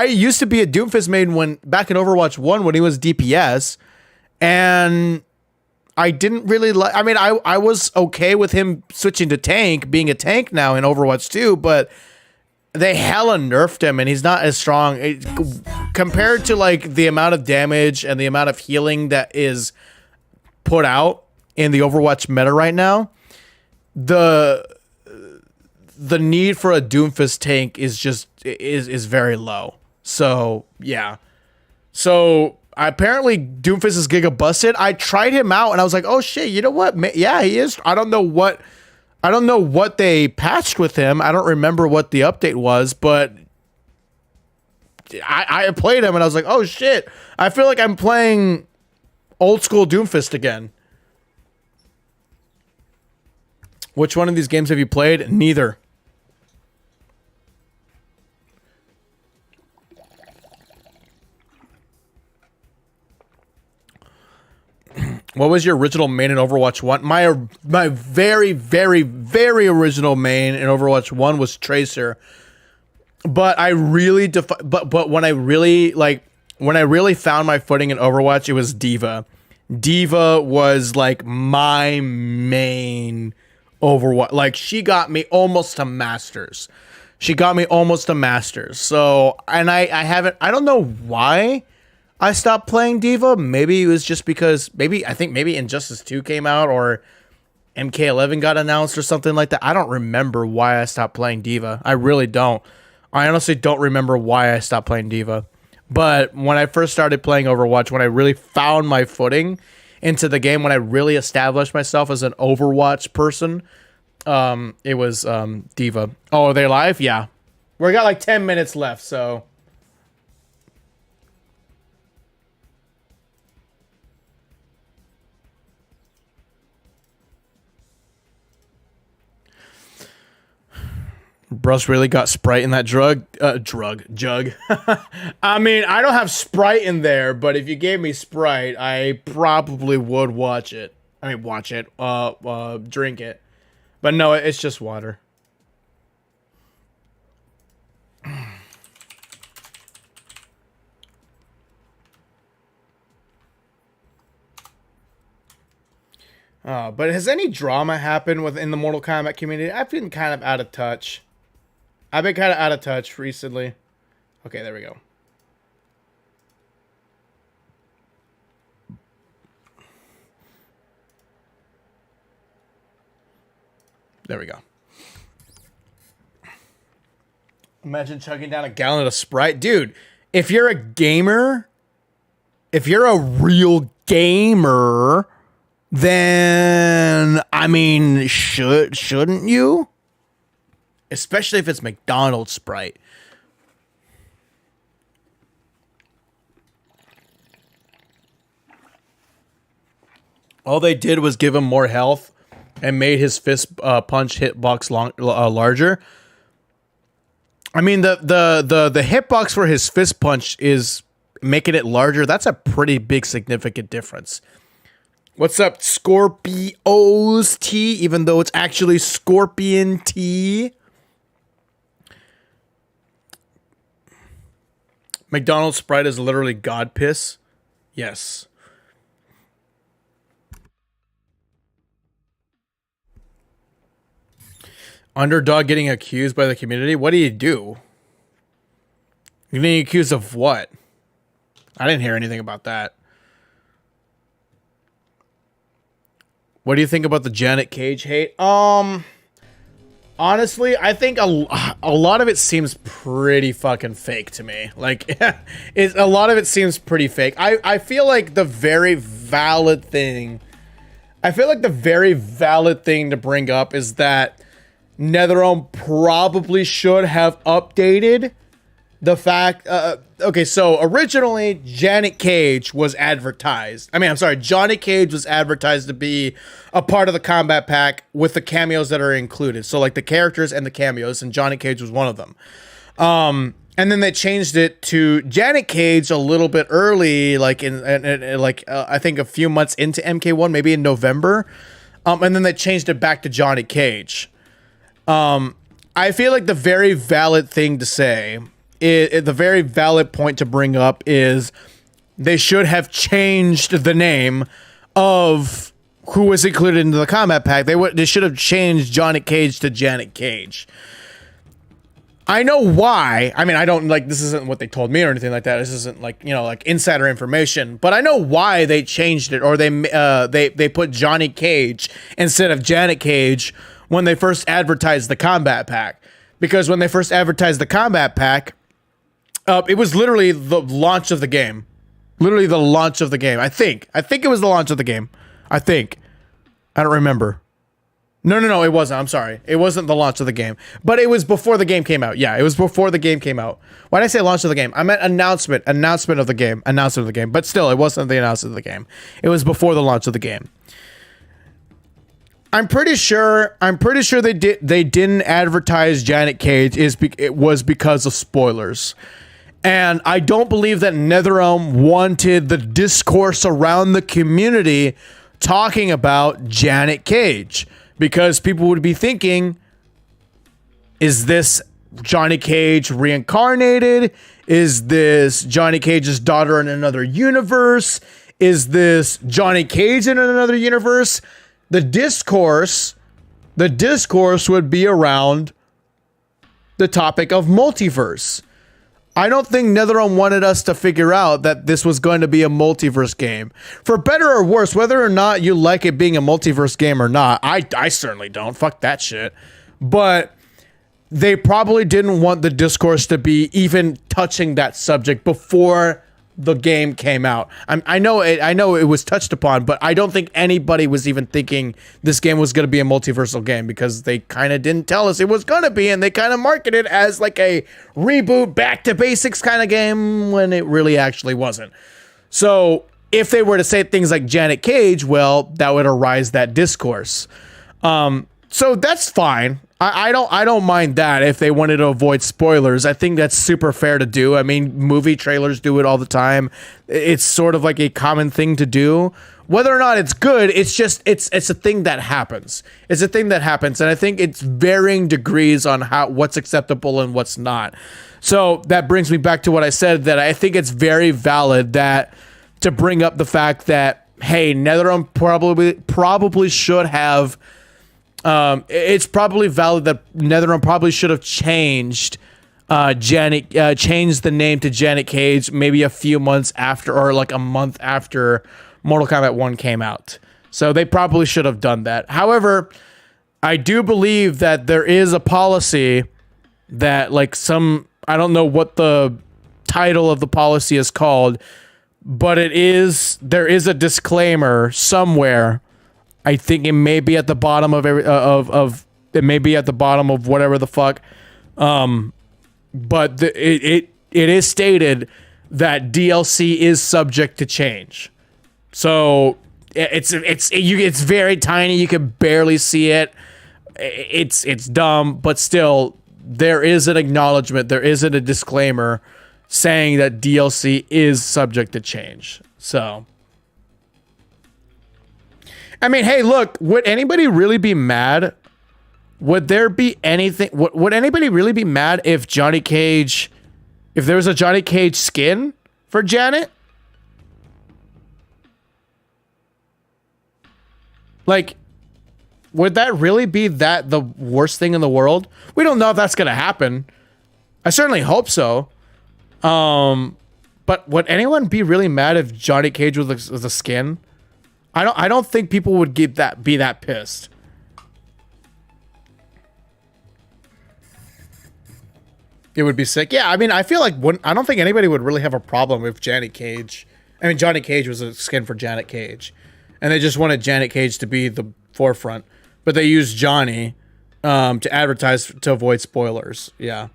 used to be a Doomfist main back in Overwatch 1 when he was DPS. And I didn't really like. I was okay with him switching to tank, being a tank now in Overwatch 2, but they hella nerfed him, and he's not as strong compared to like the amount of damage and the amount of healing that is put out in the Overwatch meta right now. The need for a Doomfist tank is very low. So yeah, so. Apparently, Doomfist is giga busted. I tried him out, and I was like, oh, shit, you know what? Yeah, he is. I don't know what I don't know what they patched with him. I don't remember what the update was, but I played him and I was like, oh shit. I feel like I'm playing old school Doomfist again. Which one of these games have you played? Neither. What was your original main in Overwatch 1? My very, very, very original main in Overwatch 1 was Tracer. But I really but when I really found my footing in Overwatch, it was Diva. Diva was like my main Overwatch. Like she got me almost to Masters. So, and I don't know why I stopped playing Diva. Maybe it was just because maybe Injustice 2 came out or MK11 got announced or something like that. I don't remember why I stopped playing Diva. I really don't. I honestly don't remember why I stopped playing Diva. But when I first started playing Overwatch, when I really found my footing into the game, when I really established myself as an Overwatch person, it was Diva. Oh, are they live? Yeah. We got like 10 minutes left, so... Bruss really got Sprite in that jug. I mean, I don't have Sprite in there, but if you gave me Sprite, I probably would watch it. Drink it. But no, it's just water. But has any drama happened within the Mortal Kombat community? I've been kind of out of touch. Recently. Okay, there we go. There we go. Imagine chugging down a gallon of Sprite. Dude, if you're a gamer, if you're a real gamer, then, I mean, shouldn't you? Especially if it's McDonald's Sprite. All they did was give him more health and made his fist punch hitbox larger. I mean, the hitbox for his fist punch is making it larger. That's a pretty big significant difference. What's up, Scorpios T? Even though it's actually Scorpion T. McDonald's Sprite is literally God piss. Yes. Underdog getting accused by the community? What do you do? You're getting accused of what? I didn't hear anything about that. What do you think about the Janet Cage hate? Honestly, I think a lot of it seems pretty fucking fake to me. Like, a lot of it seems pretty fake. I feel like the very valid thing... to bring up is that NetherRealm probably should have updated the fact... okay, so originally, Johnny Cage was advertised to be a part of the combat pack with the cameos that are included. So, like, the characters and the cameos, and Johnny Cage was one of them. And then they changed it to Janet Cage a little bit early, like, I think a few months into MK1, maybe in November. And then they changed it back to Johnny Cage. I feel like the very valid thing to say... the very valid point to bring up is they should have changed the name of who was included into the combat pack. They should have changed Johnny Cage to Janet Cage. I know why. I mean, I don't like, this isn't what they told me or anything like that. This isn't like, you know, like insider information, but I know why they changed it, or they put Johnny Cage instead of Janet Cage when they first advertised the combat pack. Because when they first advertised the combat pack, it was literally the launch of the game. Literally the launch of the game. I think it was the launch of the game. I don't remember. No, it wasn't. I'm sorry. It wasn't the launch of the game. But it was before the game came out. Yeah, it was before the game came out. Why did I say launch of the game? I meant announcement of the game. Announcement of the game. But still, it wasn't the announcement of the game. It was before the launch of the game. I'm pretty sure they didn't advertise Janet Cage it was because of spoilers. And I don't believe that NetherRealm wanted the discourse around the community talking about Janet Cage. Because people would be thinking, is this Johnny Cage reincarnated? Is this Johnny Cage's daughter in another universe? Is this Johnny Cage in another universe? The discourse would be around the topic of multiverse. I don't think NetherRealm wanted us to figure out that this was going to be a multiverse game. For better or worse, whether or not you like it being a multiverse game or not, I certainly don't. Fuck that shit. But they probably didn't want the discourse to be even touching that subject before the game came out. I know it was touched upon, but I don't think anybody was even thinking this game was going to be a multiversal game because they kind of didn't tell us it was going to be, and they kind of marketed it as like a reboot, back to basics kind of game when it really actually wasn't. So if they were to say things like Janet Cage, well, that would arise that discourse. So that's fine. I don't mind that if they wanted to avoid spoilers. I think that's super fair to do. I mean, movie trailers do it all the time. It's sort of like a common thing to do. Whether or not it's good, it's just it's a thing that happens. It's a thing that happens, and I think it's varying degrees on what's acceptable and what's not. So that brings me back to what I said, that I think it's very valid that to bring up the fact that, hey, NetherRealm probably should have. It's probably valid that NetherRealm probably should have changed changed the name to Janet Cage maybe a few months after, or like a month after Mortal Kombat 1 came out. So they probably should have done that. However, I do believe that there is a policy that I don't know what the title of the policy is called, but there is a disclaimer somewhere. I think it may be at the bottom of it may be at the bottom of whatever the fuck. But it is stated that DLC is subject to change. So it's very tiny. You can barely see it. It's dumb, but still there is an acknowledgement. There isn't a disclaimer saying that DLC is subject to change. So. I mean, hey, look, would anybody really be mad? Would there be anything? Would anybody really be mad if if there was a Johnny Cage skin for Janet? Like, would that really be the worst thing in the world? We don't know if that's going to happen. I certainly hope so. But would anyone be really mad if Johnny Cage was a skin? I don't think people would be that pissed. It would be sick. Yeah, I mean, I feel like I don't think anybody would really have a problem if Johnny Cage was a skin for Janet Cage. And they just wanted Janet Cage to be the forefront. But they used Johnny to advertise to avoid spoilers. Yeah.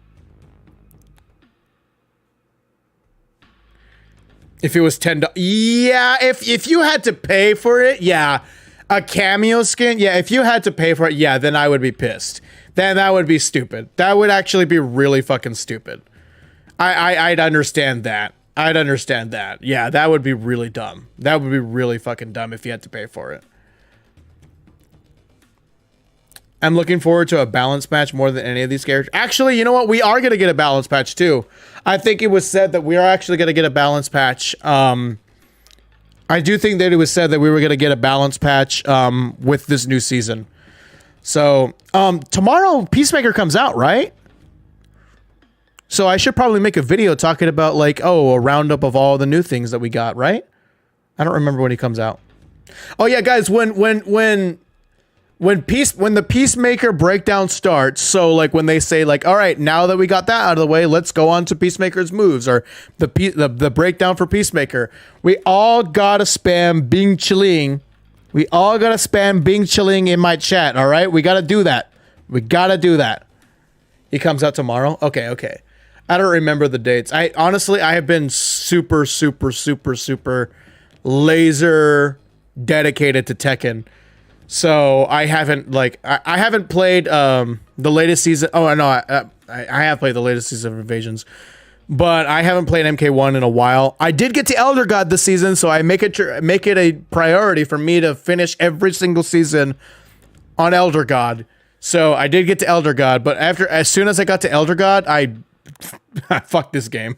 If it was $10, yeah. If you had to pay for it, yeah. A cameo skin, yeah. If you had to pay for it, yeah, then I would be pissed. Then that would be stupid. That would actually be really fucking stupid. I'd understand that. I'd understand that. Yeah, that would be really dumb. That would be really fucking dumb if you had to pay for it. I'm looking forward to a balance match more than any of these characters. Actually, you know what? We are going to get a balance patch too. I think it was said that we are actually going to get a balance patch. I do think that it was said that we were going to get a balance patch with this new season. So tomorrow Peacemaker comes out, right? So I should probably make a video talking about a roundup of all the new things that we got, right? I don't remember when he comes out. Oh yeah, guys, when the Peacemaker breakdown starts, so when they say all right, now that we got that out of the way, let's go on to Peacemaker's moves, or the breakdown for Peacemaker. We all gotta spam Bing Chiling We all gotta spam Bing Chilling in my chat, all right? We gotta do that. We gotta do that. He comes out tomorrow? Okay, okay. I don't remember the dates. I honestly, I have been super laser dedicated to Tekken. So I haven't, like, I haven't played the latest season. Oh, no, I have played the latest season of Invasions. But I haven't played MK1 in a while. I did get to Elder God this season, so I make it a priority for me to finish every single season on Elder God. So I did get to Elder God, but as soon as I got to Elder God, I fucked this game.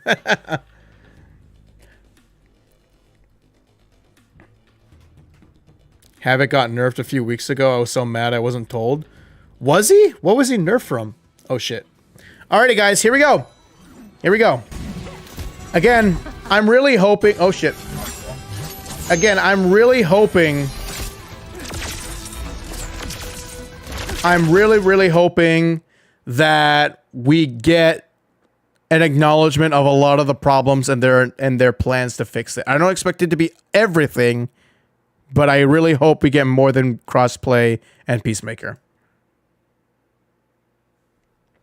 Havoc got nerfed a few weeks ago. I was so mad I wasn't told. Was he? What was he nerfed from? Oh shit. Alrighty guys, here we go. Here we go. Again, I'm really hoping... Oh, shit. Again, I'm really hoping... I'm really hoping that we get an acknowledgement of a lot of the problems and their plans to fix it. I don't expect it to be everything, but I really hope we get more than Crossplay and Peacemaker.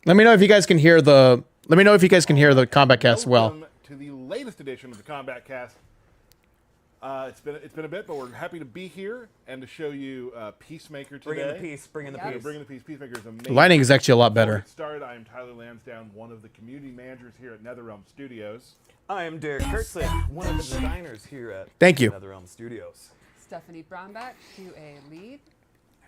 Let me know if you guys can hear the... Let me know if you guys can hear the Kombat Kast well. Welcome to the latest edition of the Kombat Kast. It's been a bit, but we're happy to be here and to show you Peacemaker today. Bring in the peace. Bring in the peace. Bring in the peace. Peacemaker is amazing. Lighting is actually a lot better. Before we get started, I am Tyler Lansdowne, one of the community managers here at NetherRealm Studios. I am Derek Kurtzliff, one of the designers here at Thank you. NetherRealm Studios. Stephanie Brownback, QA lead.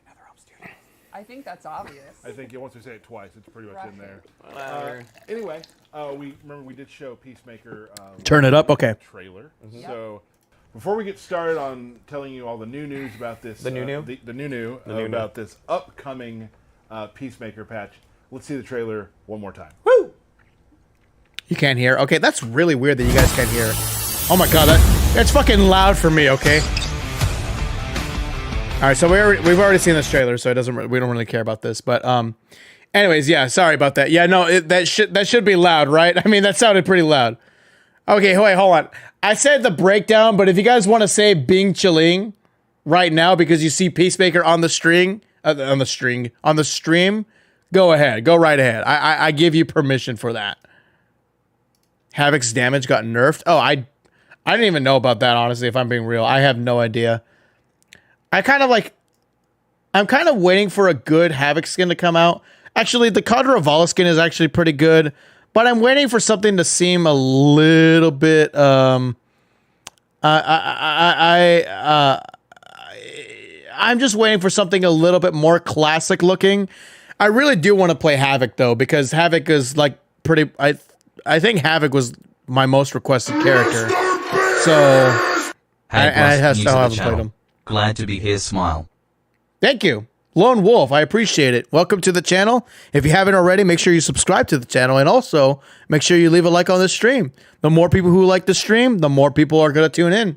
NetherRealm Studios. I think that's obvious. I think once we say it twice, it's pretty much in there. Whatever. Anyway, we did show Peacemaker. Turn it up, okay. Trailer. So before we get started on telling you all the new news about this, about this upcoming Peacemaker patch, let's see the trailer one more time. Woo! You can't hear? Okay, that's really weird that you guys can't hear. Oh my god, that's fucking loud for me, okay? Alright, so we've already seen this trailer, so we don't really care about this, but anyways, yeah, sorry about that. Yeah, no, that should be loud, right? I mean, that sounded pretty loud. Okay, wait, hold on. I said the breakdown, but if you guys want to say Bing Chilling right now because you see Peacemaker on the stream, go ahead. Go right ahead. I give you permission for that. Havoc's damage got nerfed. Oh, I didn't even know about that, honestly, if I'm being real. I have no idea. I'm kind of waiting for a good Havoc skin to come out. Actually, the Cadrevala skin is actually pretty good, but I'm waiting for something to seem a little bit, I'm just waiting for something a little bit more classic looking. I really do want to play Havoc though, because Havoc is like pretty, I think Havoc was my most requested character. So, I still haven't played him. Glad to be here, smile. Thank you. Lone Wolf, I appreciate it. Welcome to the channel. If you haven't already, make sure you subscribe to the channel, and also make sure you leave a like on the stream. The more people who like the stream, the more people are going to tune in.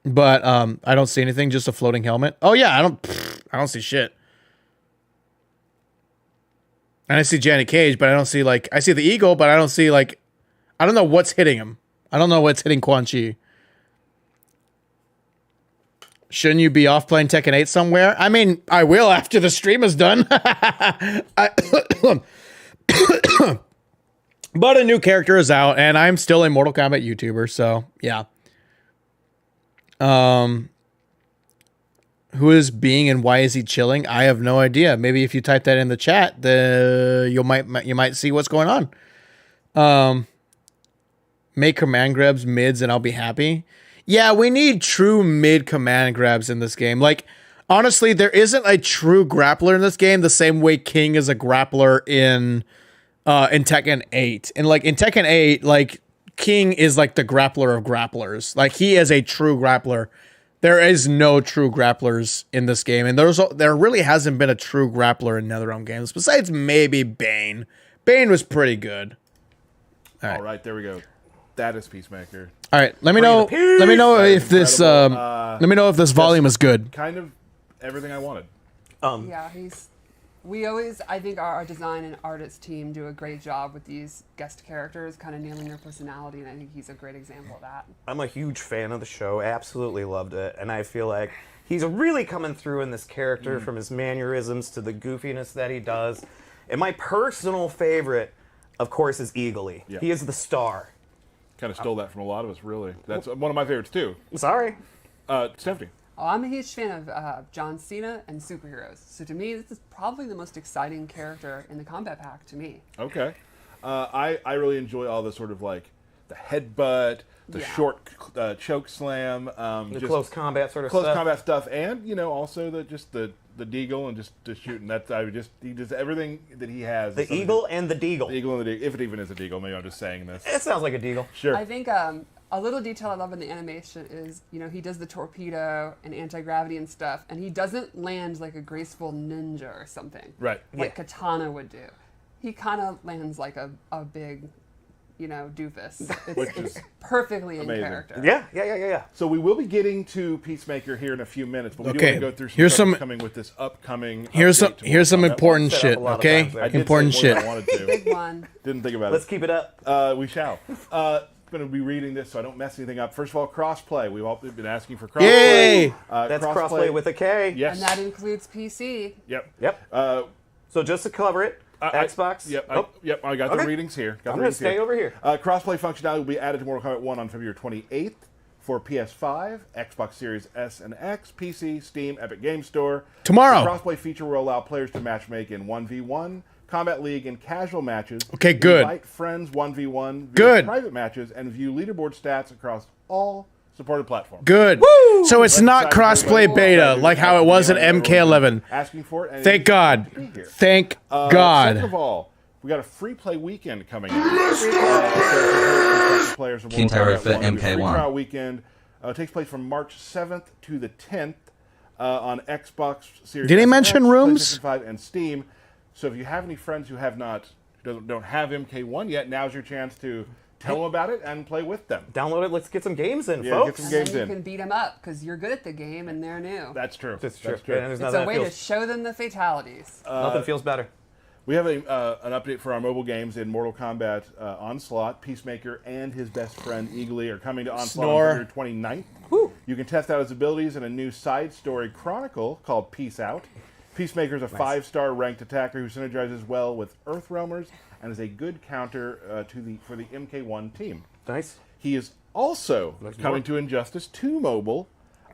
But I don't see anything, just a floating helmet. Oh yeah, I don't see shit. And I see Johnny Cage, but I don't see, like, I see the eagle, but I don't see, like, I don't know what's hitting him. I don't know what's hitting Quan Chi. Shouldn't you be off playing Tekken 8 somewhere? I mean, I will after the stream is done. But a new character is out, and I'm still a Mortal Kombat YouTuber, so yeah. Who is Being and why is he chilling? I have no idea. Maybe if you type that in the chat, you might see what's going on. Make command grabs mids and I'll be happy. Yeah, we need true mid command grabs in this game. Like, honestly, there isn't a true grappler in this game the same way King is a grappler in Tekken 8. And like in Tekken 8, like King is like the grappler of grapplers. Like he is a true grappler. There is no true grapplers in this game, and there really hasn't been a true grappler in NetherRealm games besides maybe Bane. Bane was pretty good. All right, there we go. That is Peacemaker. All right, let me know. Let me know if this. Let me know if this volume is good. Kind of everything I wanted. Yeah, I think our design and artist team do a great job with these guest characters, kind of nailing their personality, and I think he's a great example of that. I'm a huge fan of the show. Absolutely loved it, and I feel like he's really coming through in this character, from his mannerisms to the goofiness that he does. And my personal favorite, of course, is Eagly. Yeah. He is the star. Kind of stole that from a lot of us, really. That's one of my favorites too. Sorry. Stephanie. Oh, I'm a huge fan of John Cena and superheroes. So to me, this is probably the most exciting character in the combat pack to me. Okay. I really enjoy all the sort of like the headbutt, the short choke slam, The just close combat sort of close stuff. combat stuff, and also the deagle and just shooting. He does everything that he has. The eagle and the deagle. The eagle and the deagle, if it even is a deagle. Maybe I'm just saying this. It sounds like a deagle. Sure. I think a little detail I love in the animation is, he does the torpedo and anti-gravity and stuff, and he doesn't land like a graceful ninja or something. Right. Like Katana would do. He kind of lands like a big, doofus. It's perfectly in amazing. character. Yeah. So we will be getting to Peacemaker here in a few minutes, but we do Okay. want to go through Here's some some- stuff coming with this upcoming. Here's some update to here's some Mortal Kombat. important Set up shit, a lot of okay? times there. I did say Important more shit. than I wanted to. Big one. Didn't think about Let's it. keep it up. We shall. Going to be reading this so I don't mess anything up. First of all, crossplay. We've all been asking for crossplay. Yay! That's crossplay with a K. Yes. And that includes PC. Yep. Yep. So just to cover it, Xbox. Yep. Oh, I got the Okay. readings here. I'm going to stay over here. Crossplay functionality will be added to Mortal Kombat 1 on February 28th for PS5, Xbox Series S and X, PC, Steam, Epic Games Store. Tomorrow. The crossplay feature will allow players to matchmake in 1v1, Combat League, and casual matches. Okay, good. Invite friends 1v1, view Good. private matches, and view leaderboard stats across all supported platforms. Good. So it's not Let's crossplay everybody- beta like how it was at MK11. Asking for it. And Thank it's God. good to be here. Thank Second God. of all, we got a free play weekend coming up. Players of Mortal Kintaro Kombat for 1. It'll be a free MK1. trial weekend. It takes place from March 7th to the 10th on Xbox Series. Did he S and mention X, rooms? PlayStation 5 and Steam. So if you have any friends who don't have MK1 yet, now's your chance to tell them about it and play with them. Download it. Let's get some games in, Yeah, folks. get some And games then in. you can beat them up because you're good at the game and they're new. That's true. That's true. That's true. And there's It's nothing a way that to show them the fatalities. nothing feels better. We have an update for our mobile games in Mortal Kombat Onslaught. Peacemaker and his best friend Eagly are coming to Onslaught Snore. on February 29th. You can test out his abilities in a new side story chronicle called Peace Out. Peacemaker is a 5-star ranked attacker who synergizes well with Earthrealmers and is a good counter for the MK1 team. Nice. He is also coming to Injustice 2 Mobile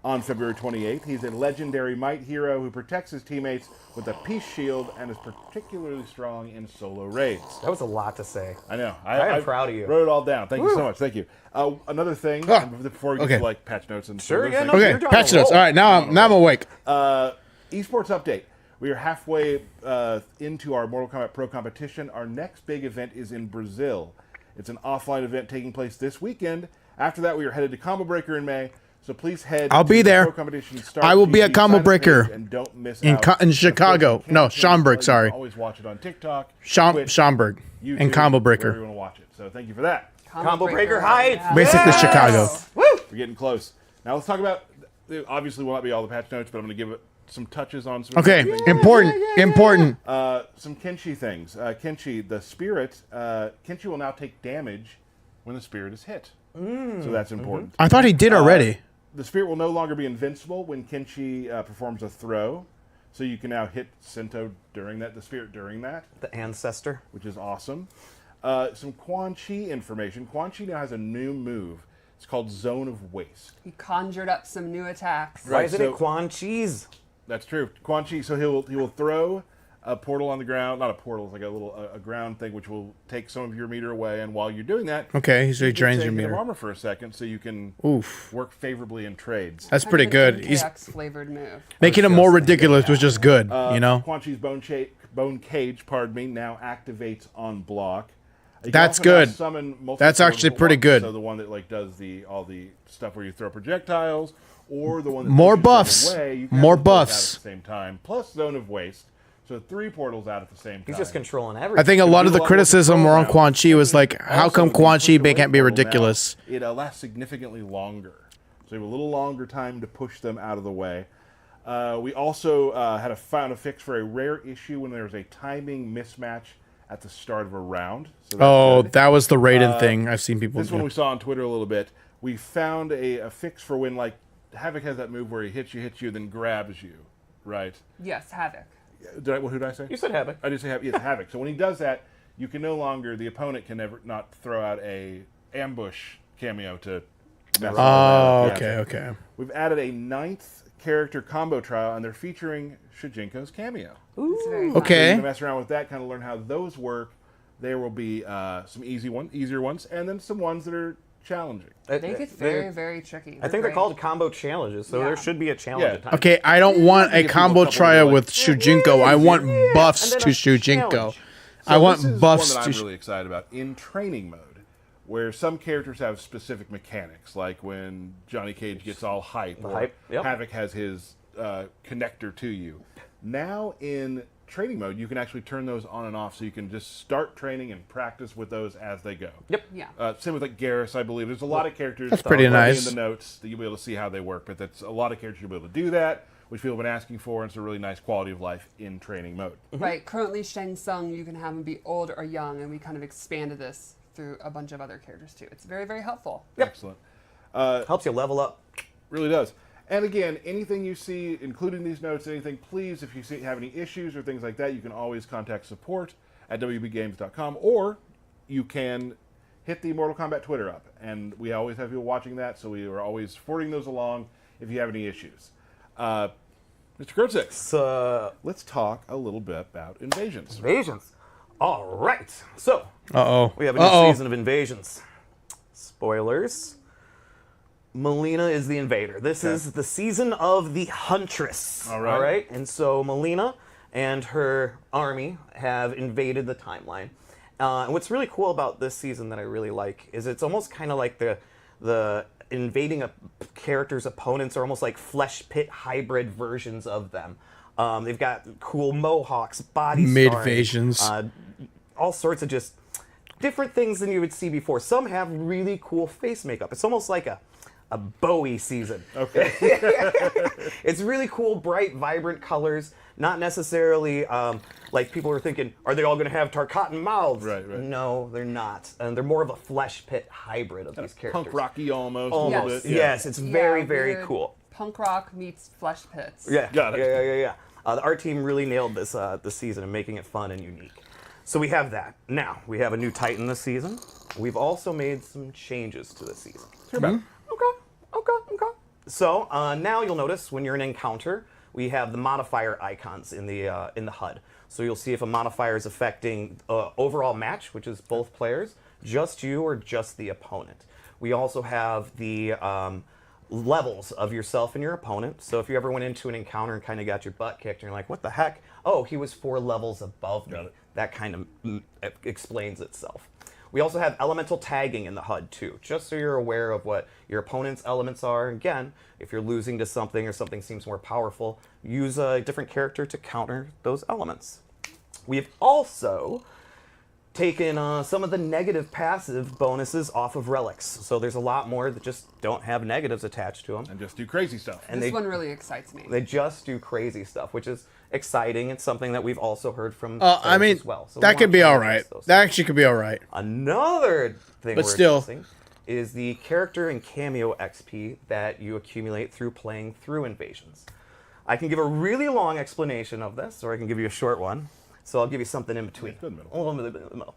on February 28th. He's a legendary might hero who protects his teammates with a peace shield and is particularly strong in solo raids. That was a lot to say. I know. I am proud of you. Wrote it all down. Thank you so much. Thank you. Another thing before we get okay. to like patch notes and Sure, those yeah, things. no, Okay, you're patch done. notes. All right, now I'm awake. Esports update. We are halfway into our Mortal Kombat Pro competition. Our next big event is in Brazil. It's an offline event taking place this weekend. After that, we are headed to Combo Breaker in May. So please head. I'll to be the there. Pro competition start I will be at page, Combo sign up Breaker page, and don't miss in out. Co- in Of course, Chicago. you can No, tune in. Schaumburg, You sorry. can always watch it on TikTok, Twitch, Schaumburg YouTube, and Combo Breaker. wherever you want to watch it. So thank you for that. Combo Breaker hides. Yeah. Basically Yes! Chicago. We're getting close. Now let's talk about. Obviously, will not be all the patch notes, but I'm going to give it some touches on some. Okay, things. important. Some Kenshi things. Kenshi, the spirit. Kenshi will now take damage when the spirit is hit. So that's important. I thought he did already. The spirit will no longer be invincible when Kenshi performs a throw. So you can now hit Sento during that, the spirit during that, The ancestor. which is awesome. Some Quan Chi information. Quan Chi now has a new move. It's called Zone of Waste. He conjured up some new attacks. Why Right, isn't so- it Quan Chi's? That's true. Quan Chi, so he will throw a portal on the ground. Not a portal, it's like a little a ground thing, which will take some of your meter away. And while you're doing that, Okay, so he you get drains to your hit him meter. armor for a second, so you can Oof. work favorably in trades. That's pretty good. He's MKX flavored move. making it more ridiculous, which is good, you know? Quan Chi's bone cage, now activates on block. You can That's also now good. summon multiple That's forms actually at pretty once. good. So the one that like does all the stuff where you throw projectiles, or the one that More pushes them buffs. away, you can More have them both out buffs. at the same time. Plus Zone of Waste, so 3 portals out at the same time. He's just controlling everything. I think a lot of the do a lot more criticism control around now. Quan Chi was like, how Also, come when Quan you Chi push away can't be portal now, ridiculous? It lasts significantly longer. So you have a little longer time to push them out of the way. We also found a fix for a rare issue when there was a timing mismatch at the start of a round. So that's good. that was the Raiden thing. I've seen people This do. one we saw on Twitter a little bit. We found a fix for when, like, Havoc has that move where he hits you, then grabs you, right? Yes, Havoc. Who did I say? You said Havoc. I did say Havoc. Yes, Havoc. So when he does that, you can no longer, the opponent can never not throw out a ambush cameo to mess with Oh, that. Yeah. okay. We've added a 9th character combo trial, and they're featuring Shujinko's cameo. It's very fun. You're Okay. going to mess around with that, kind of learn how those work. There will be some easier ones, and then some ones that are challenging. They get very, very tricky. I think they're called combo challenges, so Yeah. there should be a challenge Yeah. at times. Okay, I don't want a give people a combo couple trial of, like, with Shujinko. I want buffs and to then a Shujinko. challenge. I So want this is buffs one that to. I'm really excited about in training mode, where some characters have specific mechanics, like when Johnny Cage gets all hype, or hype, yep. Havoc has his connector to you. Now in training mode, you can actually turn those on and off, so you can just start training and practice with those as they go. Yep. Yeah. Same with like Garrus, I believe. There's a lot of characters. That's pretty already nice. in the notes that you'll be able to see how they work, but that's a lot of characters you'll be able to do that, which people have been asking for, and it's a really nice quality of life in training mode. Right. Currently, Shang Tsung, you can have him be old or young, and we kind of expanded this through a bunch of other characters too. It's very, very helpful. Excellent. Helps you level up. Really does. And again, anything you see, including these notes, anything, please, if you have any issues or things like that, you can always contact support at wbgames.com, or you can hit the Mortal Kombat Twitter up. And we always have people watching that, so we are always forwarding those along if you have any issues. Mr. Kurtzix, So, let's talk a little bit about invasions. invasions. All right. So, Uh-oh. we have a new season of invasions. Spoilers. Melina is the invader. This is the season of the Huntress. All right. All right. And so Melina and her army have invaded the timeline. And what's really cool about this season that I really like is it's almost kind of like the invading a character's opponents are almost like flesh pit hybrid versions of them. They've got cool mohawks, body Mid-vasions. scarring, all sorts of just different things than you would see before. Some have really cool face makeup. It's almost like a Bowie season. Okay. It's really cool, bright, vibrant colors. Not necessarily like people were thinking, are they all going to have Tarkatan mouths? Right. No, they're not. And they're more of a flesh pit hybrid of these characters. Punk rocky almost. Almost. A little bit. Yes, it's very, Yeah, very weird cool. Punk rock meets flesh pits. Yeah, Got it. Yeah. The art team really nailed this season and making it fun and unique. So we have that. Now, we have a new Titan this season. We've also made some changes to the season. Hear about it. Okay. So now you'll notice when you're in encounter, we have the modifier icons in the HUD. So you'll see if a modifier is affecting overall match, which is both players, just you or just the opponent. We also have the levels of yourself and your opponent. So if you ever went into an encounter and kind of got your butt kicked and you're like, what the heck? Oh, he was 4 levels above me. That kind of explains itself. We also have elemental tagging in the HUD too, just so you're aware of what your opponent's elements are. Again, if you're losing to something or something seems more powerful, use a different character to counter those elements. We've also taken some of the negative passive bonuses off of relics. So there's a lot more that just don't have negatives attached to them. And just do crazy stuff. And This one really excites me. they just do crazy stuff, which is exciting. It's something that we've also heard from I players mean, as well. So we that want could be to all address right. those That things. actually could be all right. Another thing But we're still. addressing is the character and cameo XP that you accumulate through playing through invasions. I can give a really long explanation of this, or I can give you a short one. So I'll give you something in between. Good middle. A little bit in the middle.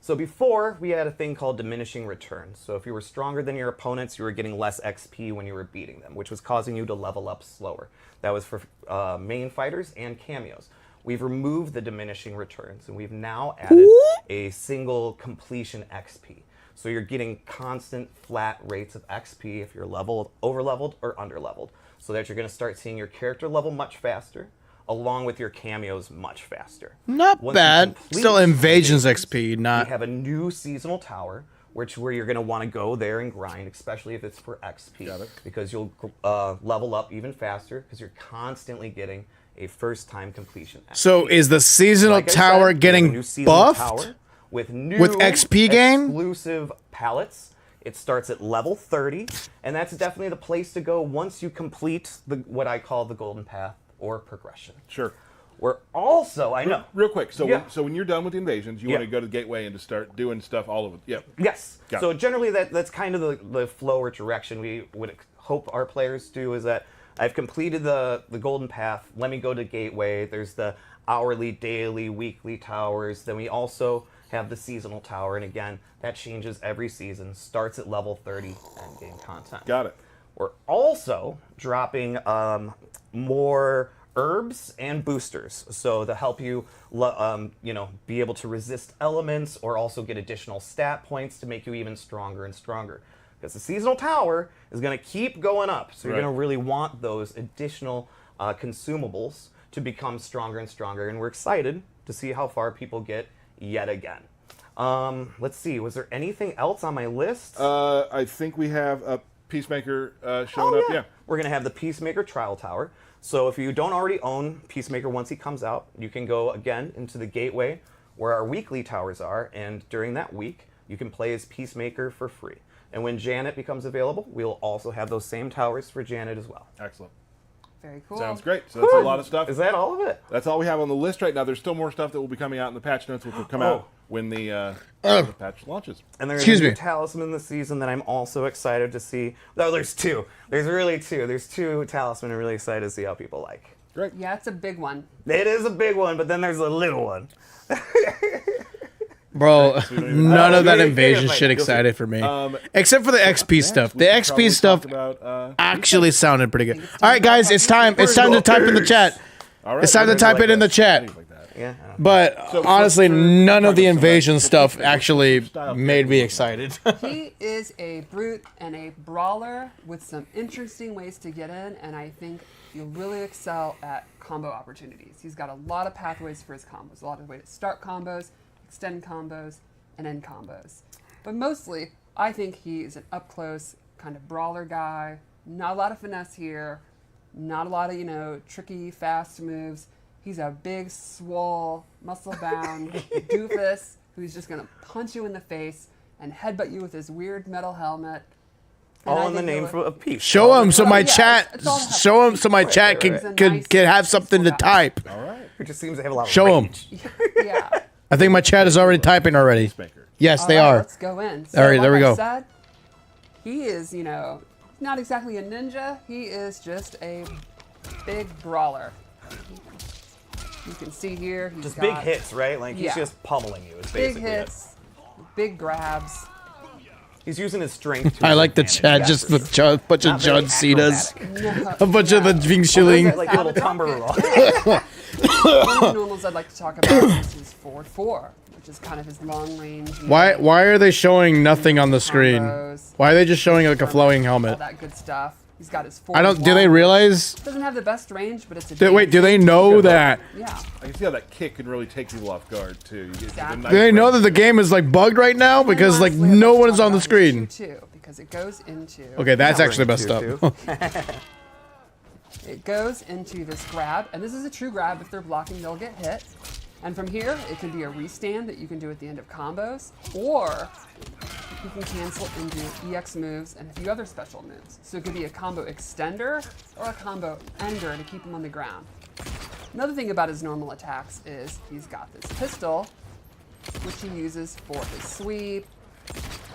So before, we had a thing called diminishing returns. So if you were stronger than your opponents, you were getting less XP when you were beating them, which was causing you to level up slower. That was for main fighters and cameos. We've removed the diminishing returns, and we've now added a single completion XP. So you're getting constant flat rates of XP if you're leveled, over-leveled, or under-leveled. So that you're going to start seeing your character level much faster, along with your cameos much faster. Not Once you bad. complete Still invasions invasions, XP, not. We have a new seasonal tower, where you're going to want to go there and grind, especially if it's for XP. Got it. Because you'll level up even faster, because you're constantly getting a first-time completion XP. So is the seasonal Like I tower said, we have a getting new seasonal buffed? tower with new With XP gain? exclusive palettes, It starts at level 30, and that's definitely the place to go once you complete what I call the golden path or progression. Sure. We're also, I know. Real quick, so Yeah. when you're done with the invasions, you want to go to the gateway and to start doing stuff all over. Yep. Yes. Got So it. generally that's kind of the flow or direction we would hope our players do, is that I've completed the golden path. Let me go to gateway. There's the hourly, daily, weekly towers. Then we also have the seasonal tower, and again, that changes every season. Starts at level 30 end game content. Got it. We're also dropping more herbs and boosters, so to help you, be able to resist elements, or also get additional stat points to make you even stronger and stronger. Because the seasonal tower is going to keep going up, so you're going to really want those additional consumables to become stronger and stronger. And we're excited to see how far people get yet again. Let's see, was there anything else on my list? I think we have a Peacemaker showing up. Yeah. We're going to have the Peacemaker Trial Tower. So if you don't already own Peacemaker once he comes out, you can go again into the gateway where our weekly towers are, and during that week, you can play as Peacemaker for free. And when Janet becomes available, we'll also have those same towers for Janet as well. Excellent. Very cool. Sounds great. So that's a lot of stuff. Is that all of it? That's all we have on the list right now. There's still more stuff that will be coming out in the patch notes, which will come out when the patch launches. And there's Excuse a new me. talisman this season that I'm also excited to see. No, there's two. There's really two. There's two talisman I'm really excited to see how people like. Great. Yeah, it's a big one. It is a big one, but then there's a little one. Bro, none of that you're invasion fine. shit You'll see. excited for me. Except for the XP stuff. The We should probably XP stuff talk about, actually sounded pretty good. All right, guys, it's time. It's time to type in the chat. all right, It's time to things type like it in that. the chat. Things like that. Yeah. But So honestly, for- none of the so invasion that's- stuff for actually style made me characters. excited. He is a brute and a brawler with some interesting ways to get in, and I think you'll really excel at combo opportunities. He's got a lot of pathways for his combos, a lot of ways to start combos, extend combos, and end combos. But mostly, I think he is an up-close kind of brawler guy. Not a lot of finesse here, not a lot of, tricky, fast moves. He's a big, swole, muscle-bound doofus who's just going to punch you in the face and headbutt you with his weird metal helmet. And I All in the think name he'll- of peace. Show him so Well, my yeah, chat. it's all Show him so my chat He's a could nice, have something to peaceful guy. type. All right. Who just seems to have a lot of Show him. rage. Yeah. I think my chat is already typing already. Peacemaker. Yes, they All right, are. Let's go in. So, All right, there we like I go. said, he is, not exactly a ninja. He is just a big brawler. You can see here, he's Just got big hits, right? Like, he's Yeah. just pummeling you. Is big basically it. hits, big grabs. He's using his strength to I his like the advantage, chat that's just for with sure. a bunch of Not very John Cena's. acrobatic. A bunch of the Ving Shilling. Like little tumber roll. One of the normals I'd like to talk about is his forward 4, which is kind of his long range. Why are they showing nothing on the screen? Combos. Why are they just showing like a flowing All helmet? that good stuff. He's got his 4. I don't. Do they realize? Doesn't have the best range, but it's a. Wait, do they know that? Yeah. I can see how that kick can really take people off guard too. You get Exactly. a nice Do they know range. that the game is like bugged right now because like And lastly, I'd no like to one's talk on the about his screen? tier 2, because it goes into. Okay, that's Not actually wearing messed up. tutu. It goes into this grab, and this is a true grab. If they're blocking, they'll get hit. And from here, it can be a restand that you can do at the end of combos, or you can cancel into EX moves and a few other special moves. So it could be a combo extender or a combo ender to keep him on the ground. Another thing about his normal attacks is he's got this pistol, which he uses for his sweep,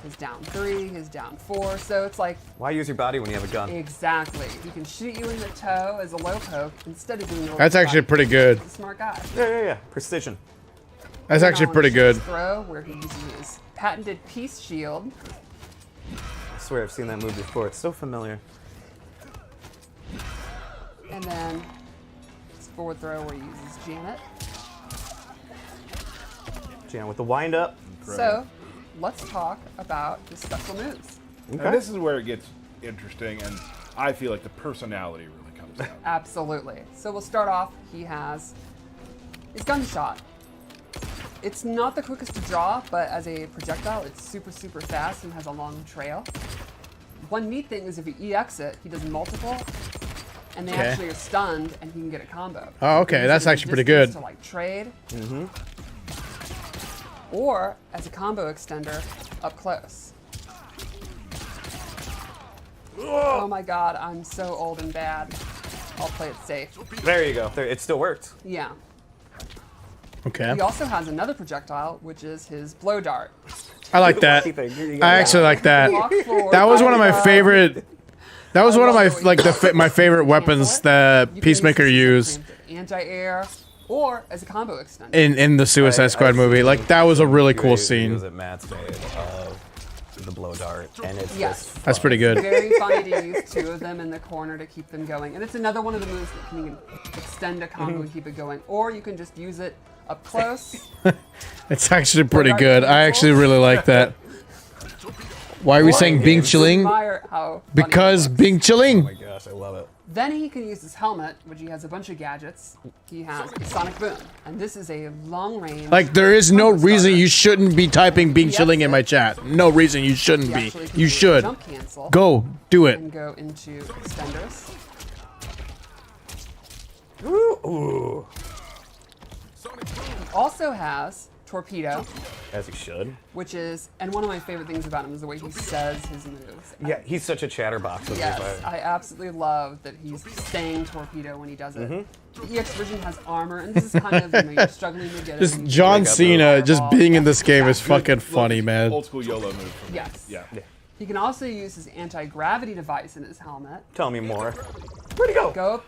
his down 3, his down 4. So it's like, Why use your body when you have a gun? exactly. He can shoot you in the toe as a low poke instead of doing the That's actually pretty good. He's a smart guy. Yeah. Precision. That's actually On pretty good. his Throw, where he uses his patented peace shield. I swear I've seen that move before. It's so familiar. And then his forward throw where he uses Janet. Janet with the wind up. So let's talk about his special moves. And this is where it gets interesting, and I feel like the personality really comes out. Absolutely. So we'll start off. He has his gunshot. It's not the quickest to draw, but as a projectile, it's super, super fast and has a long trail. One neat thing is if you EX it, he does multiple, and they Okay. actually are stunned, and he can get a combo. Oh, okay, He uses that's it at actually pretty distance good. To like trade, or as a combo extender up close. Oh my god, I'm so old and bad. I'll play it safe. There you go. There, it still worked. Yeah. Okay. He also has another projectile, which is his blow dart. I like that. I I actually like that. Walk forward, That was one of my fire favorite. That was one of my love my favorite weapons that You can Peacemaker use used this as anti-air or as a combo extender. in the Suicide Squad movie. Like that was a really cool Was scene. it Matt's made of the blow dart, and it's Yes. just That's pretty good. Very funny to use two of them in the corner to keep them going. And it's another one of the moves that can extend a combo and keep it going. Or you can just use it up close. It's actually pretty good. I actually really like that. Why are we saying Bing Chilling? Admire how funny Because it looks. Bing Chilling. Oh my gosh, I love it. Then he can use his helmet, which he has a bunch of gadgets. He has a Sonic Boom. And this is a long range. Like there is no combo reason starter. you shouldn't be typing Bing Chilling in my chat. No reason you shouldn't He be. actually can You do a should. Jump cancel Go do it. and go into extenders. Ooh. He also has Torpedo, As he should. which is, and one of my favorite things about him is the way he says his moves. Yeah, he's such a chatterbox. With Yes, his, I absolutely love that he's saying Torpedo when he does it. Mm-hmm. The EX version has armor, and this is kind of, you're struggling to get it. Just and you John wake up Cena with a just fireball. being in this game is Exactly. fucking funny, man. Old school YOLO move. From Yes. Yeah. He can also use his anti-gravity device in his helmet. Tell me more. Where'd he go? Go up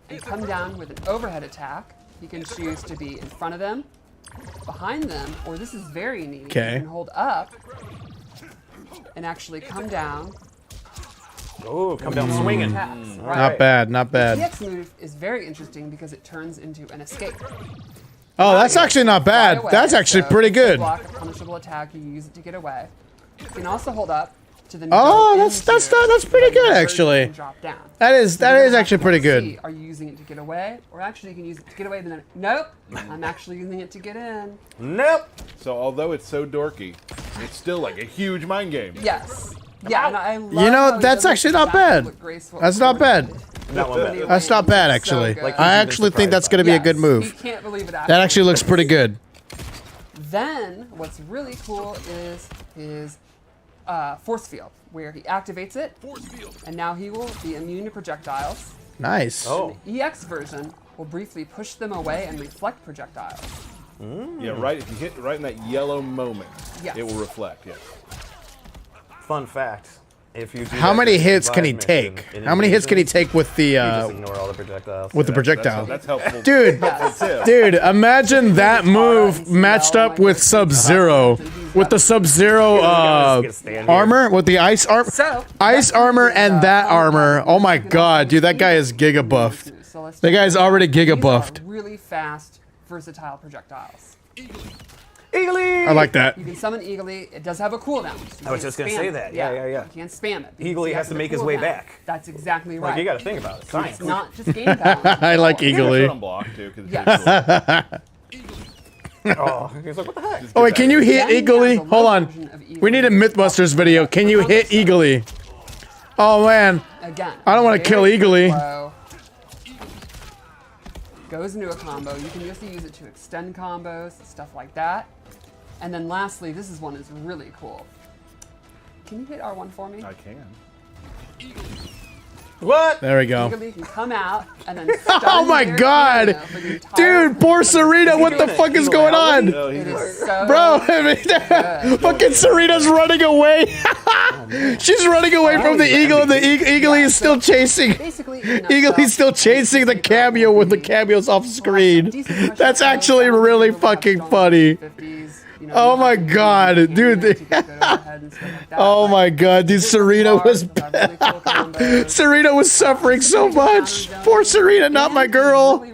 and come down with an overhead attack. He can choose to be in front of them, behind them, or this is very neat. Okay. You can hold up and actually come down. Oh, come down swinging. Attacks. Right. Not bad, not The bad. EX move is very interesting because it turns into an escape. Oh, that's actually not Fly bad. away, That's actually so pretty if you good. Block a punishable attack, you use it to get away. You can also hold up to then Oh, go that's into pretty the good, version actually. and drop down. That is So you're gonna actually have pretty to good. see, are you using it to get away, or actually you can use it to get away? But then, nope, I'm actually using it to get in. Nope. So although it's so dorky, it's still like a huge mind game. Yes. Yeah, and I love You know, how he that's doesn't actually not exactly bad. look graceful That's not bad. Not one bit. That's not bad, actually. So good. I actually think that's going to be a good He move. can't believe it. That actually looks pretty good. Then, what's really cool is his force field, where he activates it, and now he will be immune to projectiles. Nice. Oh. The EX version will briefly push them away and reflect projectiles. Yeah, right. If you hit right in that yellow moment, Yes. it will reflect. Yes. Fun fact. If you do How that many in hits can he Survive take? mission in How many hits can he Invasion, take with the you just ignore all the projectiles. with the projectile? That's helpful. Dude, Yes. dude, imagine that move matched up with Sub-Zero. With the Sub-Zero armor, with the ice So, armor and that armor. Oh my god, dude, that guy is giga buffed. So let's That guy's already These giga are buffed. really fast, versatile projectiles. Eagly! I like that. You can summon Eagly. It does have a cooldown. So you I was can't just gonna spam say it. that. Yeah. You can't spam it. because Eagly you has have to make the his way cooldown. back. That's exactly right. Like, you gotta think about it. Science. It's not just game balance. I like You Eagly. can block too, because Yes. Oh, he's like, what the heck? Oh wait, can you hit Then he has Eagly? a Hold low on. version of Eagly. We need a Mythbusters video. Can you hit Eagly? Oh man. Again. I don't wanna kill very Eagly. slow. Goes into a combo. You can just use it to extend combos, stuff like that. And then lastly, this one is really cool. Can you hit R1 for me? I can. What? There we go. Eagly can come out and then stun Oh my their god. cameo for the entire Dude, poor Serena, what the fuck is going on? No, It he's is so Bro, I mean, fucking Serena's running away. She's running away from the eagle, and the Eagly is still chasing. basically in a Eagly's nutshell, still chasing the cameo with the cameos off screen. That's actually really fucking funny. Oh my god, dude. Oh my god, dude, Serena was Serena was suffering so much. Poor Serena, not my girl.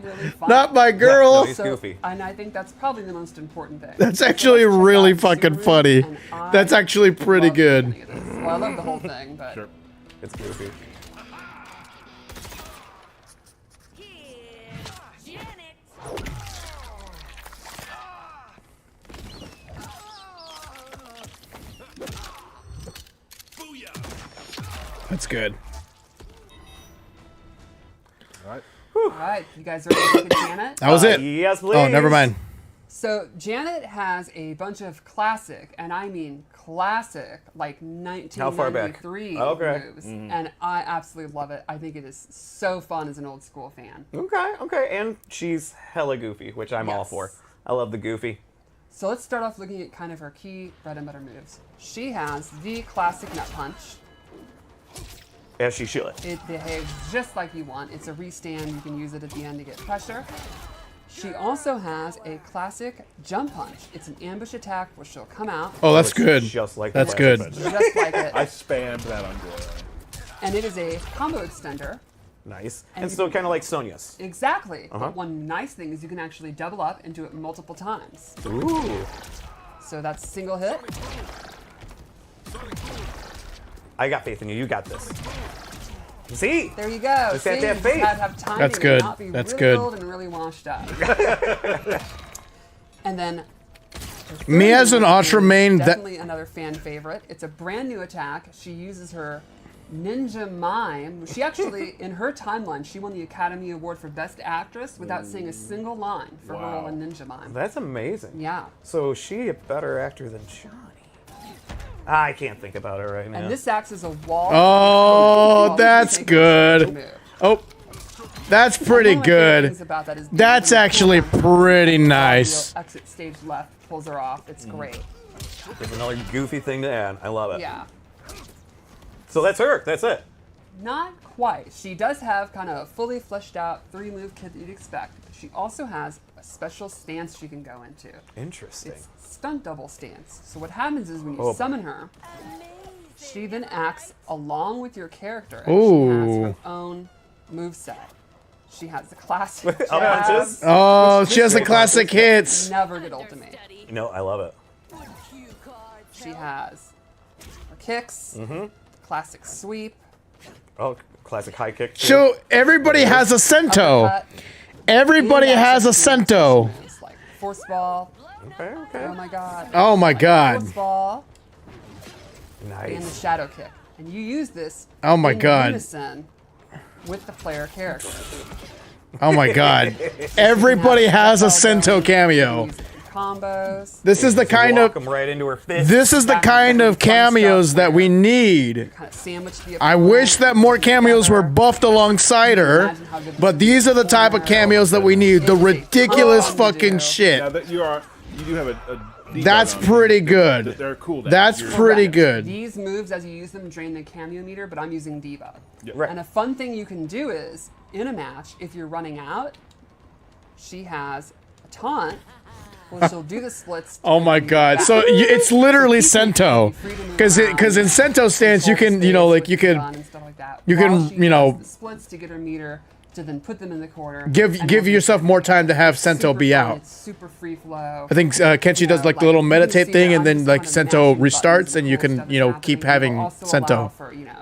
Not my girl. He's goofy. And I think that's probably the most important thing. That's actually So let's check really out fucking Subaru, funny. and I That's actually pretty love the good. beginning of this. Well, I love the whole thing, but Sure. It's goofy. That's good. All right. all right, you guys ready to look at Janet? That was it. Yes, please. Oh, never mind. So Janet has a bunch of classic, and I mean classic, like 1993 Okay. moves, and I absolutely love it. I think it is so fun as an old school fan. Okay, and she's hella goofy, which I'm all Yes. for. I love the goofy. So let's start off looking at kind of her key bread and butter moves. She has the classic nut punch. As she should. It behaves just like you want. It's a restand. You can use it at the end to get pressure. She also has a classic jump punch. It's an ambush attack where she'll come out Oh, that's It's good. Just like That's the good. last just like it. I spammed that on Glory. And it is a combo extender. Nice. And And you so can- kind of like Sonya's. Exactly. But one nice thing is you can actually double up and do it multiple times. Ooh. So that's a single hit. I got faith in you. You got this. See? There you go. Just have See, to have you faith. just gotta have timing That's and good. not be That's really good. old and really washed up. And then Me as an Ultra main, that definitely another fan favorite. It's a brand new attack. She uses her ninja mime. She actually, in her timeline, she won the Academy Award for Best Actress without saying a single line for her Wow. role in ninja mime. That's amazing. Yeah. So is she a better actor than Johnny? I can't think about it right now. And this acts as a wall. Oh, While that's you take a good. move. Oh, that's pretty One of my favorite things good. about that is That's when you actually pull pretty down, nice. you'll exit stage left, pulls her off. It's great. There's another goofy thing to add. I love it. Yeah. So that's her. That's it. Not quite. She does have kind of a fully fleshed out 3-move kit that you'd expect. She also has a special stance she can go into. Interesting. It's stunt double stance. So what happens is when you Oh. summon her, she then acts along with your character. And Ooh. she has her own moveset. She has the classic jab, punches. Oh, she has the classic hits. never get ultimate. No, I love it. She has her kicks, classic sweep, Oh, classic high kick. too. So everybody has a Sento. uppercut, Everybody and has a actually Sento. moves like force ball. Okay, okay. Oh my god. Oh my god. Force ball and the Nice. shadow kick. And you use this Oh my in god. unison with the player character. Oh my god. Everybody has a Sento cameo. Use it in combos. This is the kind Walk of 'em right into her fist. this is the kind of cameos that we need. Kind of sandwich the I opponent, wish that more put them cameos were together. buffed alongside her, but these are the type of cameos that we need. The ridiculous fucking shit. Now that you do have a deep That's dive on pretty these. good. They're cool. That's You're- pretty Correct. good. These moves, as you use them, drain the cameo meter, but I'm using Diva. Right. And a fun thing you can do is, in a match, if you're running out, she has a taunt, where she'll do the splits. Oh my god. So it's literally Sento. Because in Sento stance you can, you know, like you could you can, you know, the splits to get her meter to then put them in the corner. give and give then yourself more time to have Sento super be fun, out. It's super free flow. I think Kenshi does like the little meditate thing, and then like Sento restarts, and you can, you know, keep having Sento. For, you know,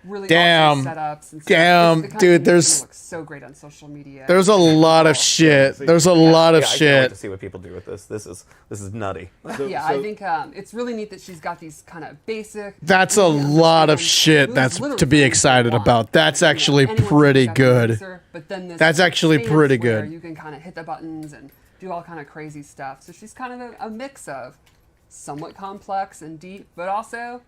really Damn. awesome setups and stuff. Damn, It's the kind dude, of thing that there's- looks so great on social media. There's a lot of shit. There's a lot of Yeah, I can't wait shit. to see what people do with this. This is nutty. Yeah, So- I think it's really neat that she's got these kind of basic. That's a easy to lot of understand shit moves, that's literally to be anything you excited want. about. That's You know, actually anyone can pretty pick up a good. user, but then this That's actually stance pretty where good. You can kind of hit the buttons and do all kind of crazy stuff. So she's kind of a mix of somewhat complex and deep, but also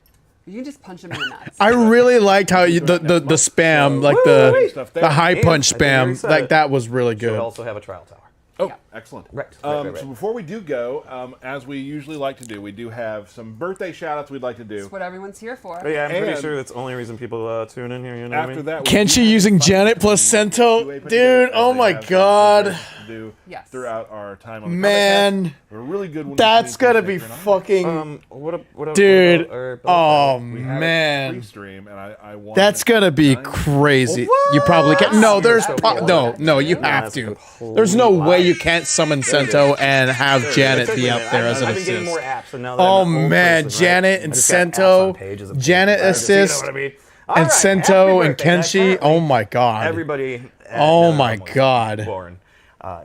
you can just punch them in the nuts. I really liked how you, the spam, like the high punch I think you already spam, said like it. that was really We good. also have a trial tower. Oh, Yeah. excellent. Right. So before we do go, as we usually like to do, we do have some birthday shout-outs we'd like to do. That's what everyone's here for. But yeah, I'm pretty And- sure that's the only reason people tune in here. You know what I After mean? that, we Kenshi do have using some Janet plus QA Sento, put together dude. as Oh they my have some god, to do Yes. throughout our time on the man, Combat Cast. We're really good when that's we gotta do be Peacemaker, and fucking, What dude. about our Oh we had a man, pre-stream, and I wanted that's gonna be to- crazy. You probably can't. No, there's What? no. You Yeah, have that's to. complete There's no way lie. you can't summon Sento and have Janet be up there as an I've been getting more assist. apps, and now that Oh I'm an old man, person, right? Janet I and just got apps Sento, on pages of Janet pages. You know assist, what I mean? All and right, Sento happy and birthday, Kenshi. guys. Oh my god. Everybody. Oh my almost God. Born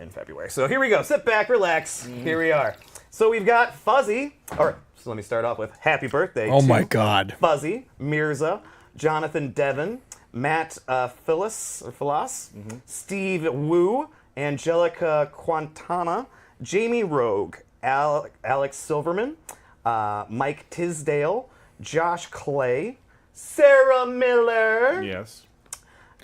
in February. So here we go. Sit back, relax. Here we are. So we've got Fuzzy. All right. So let me start off with happy birthday. Oh to my god. Fuzzy, Mirza, Jonathan Devon, Matt Phyllis, Steve Wu, Angelica Quantana, Jamie Rogue, Alex Silverman, Mike Tisdale, Josh Clay, Sarah Miller. Yes.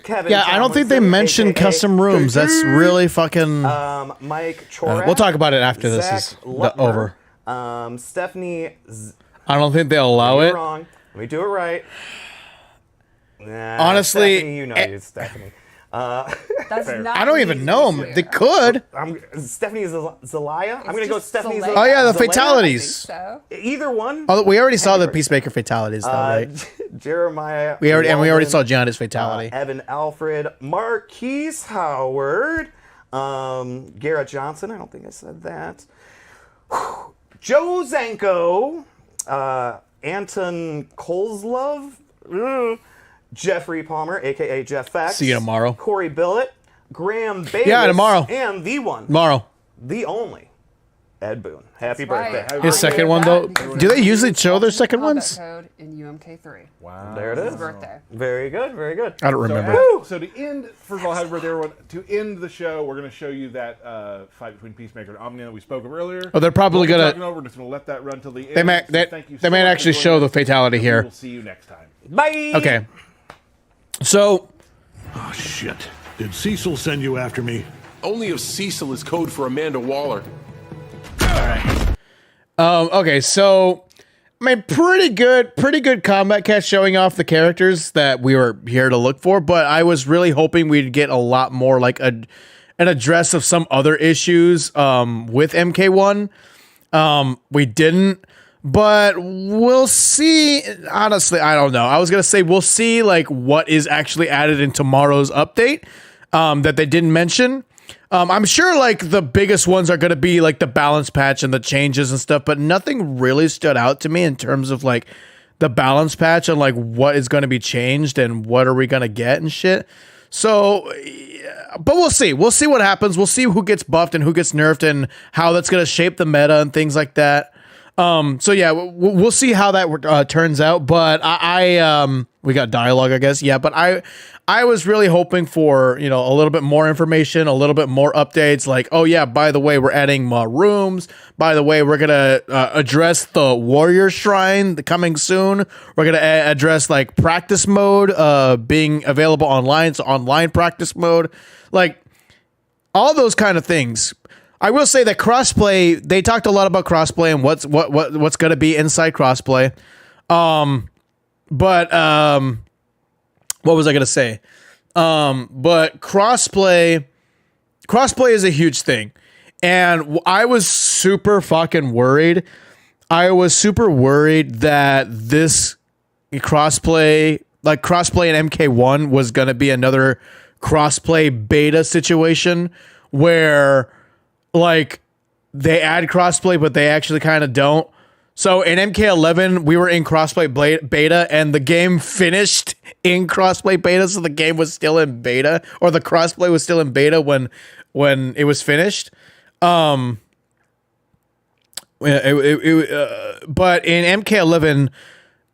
Kevin Yeah, I don't think they Tomlinson, mentioned aka custom rooms. That's really fucking. Mike Chorak. We'll talk about it after this Zach is Lutmer, over. Stephanie. I don't think they'll allow You're it. wrong. Let me do it right. Nah, Honestly, Stephanie, you know you, Stephanie. That's not I don't even know them. They could. Stephanie Zelaya. I'm gonna go just Stephanie. Zelaya. Oh yeah, the Zelaya? fatalities. So Either one. Oh, we already saw the Peacemaker fatalities, though, right? Jeremiah. We already Walden, saw Giannis fatality. Evan Alfred, Marquise Howard, Garrett Johnson. I don't think I said that. Joe Zanko, Anton Kolslov, Jeffrey Palmer, aka Jeff Fax. See you tomorrow. Corey Billett, Graham Bayless. Yeah, tomorrow. And the one, Tomorrow. the only, Ed Boone. Happy right. birthday. His second one, though. Do they usually show their second combat ones? code in UMK3. Wow. There it His is. birthday. Very good, very good. I don't So, remember. so to end, first of all, happy birthday, everyone. To end the show, we're going to show you that fight between Peacemaker and Omnia that we spoke of earlier. Oh, they're probably We'll be gonna- talking over. We're just going to let that run till the end. They may So they, thank you they so may much for actually joining show the us, fatality and here. We'll see you next time. Bye. Okay. So Oh, shit. Did Cecil send you after me? Only if Cecil is code for Amanda Waller. okay, so I mean, pretty good combat cast showing off the characters that we were here to look for. But I was really hoping we'd get a lot more like an address of some other issues with MK1. We didn't, but we'll see. Honestly, I don't know. I was gonna say we'll see like what is actually added in tomorrow's update that they didn't mention. I'm sure like the biggest ones are going to be like the balance patch and the changes and stuff, but nothing really stood out to me in terms of like the balance patch and like what is going to be changed and what are we going to get and shit. So, yeah, but we'll see. We'll see what happens. We'll see who gets buffed and who gets nerfed and how that's going to shape the meta and things like that. So yeah, we'll see how that turns out. But we got dialogue, I guess. Yeah, but I was really hoping for, you know, a little bit more information, a little bit more updates. Like, oh yeah, by the way, we're adding more rooms. By the way, we're gonna address the Warrior Shrine coming soon. We're gonna address like practice mode being available online. So online practice mode, like all those kind of things. I will say that crossplay, they talked a lot about crossplay and what's going to be inside crossplay. But what was I going to say? But crossplay is a huge thing. And I was super fucking worried. I was super worried that this crossplay and MK1 was going to be another crossplay beta situation where like they add crossplay, but they actually kind of don't. So in MK11, we were in crossplay beta and the game finished in crossplay beta. So the game was still in beta, or the crossplay was still in beta when it was finished. But in MK11,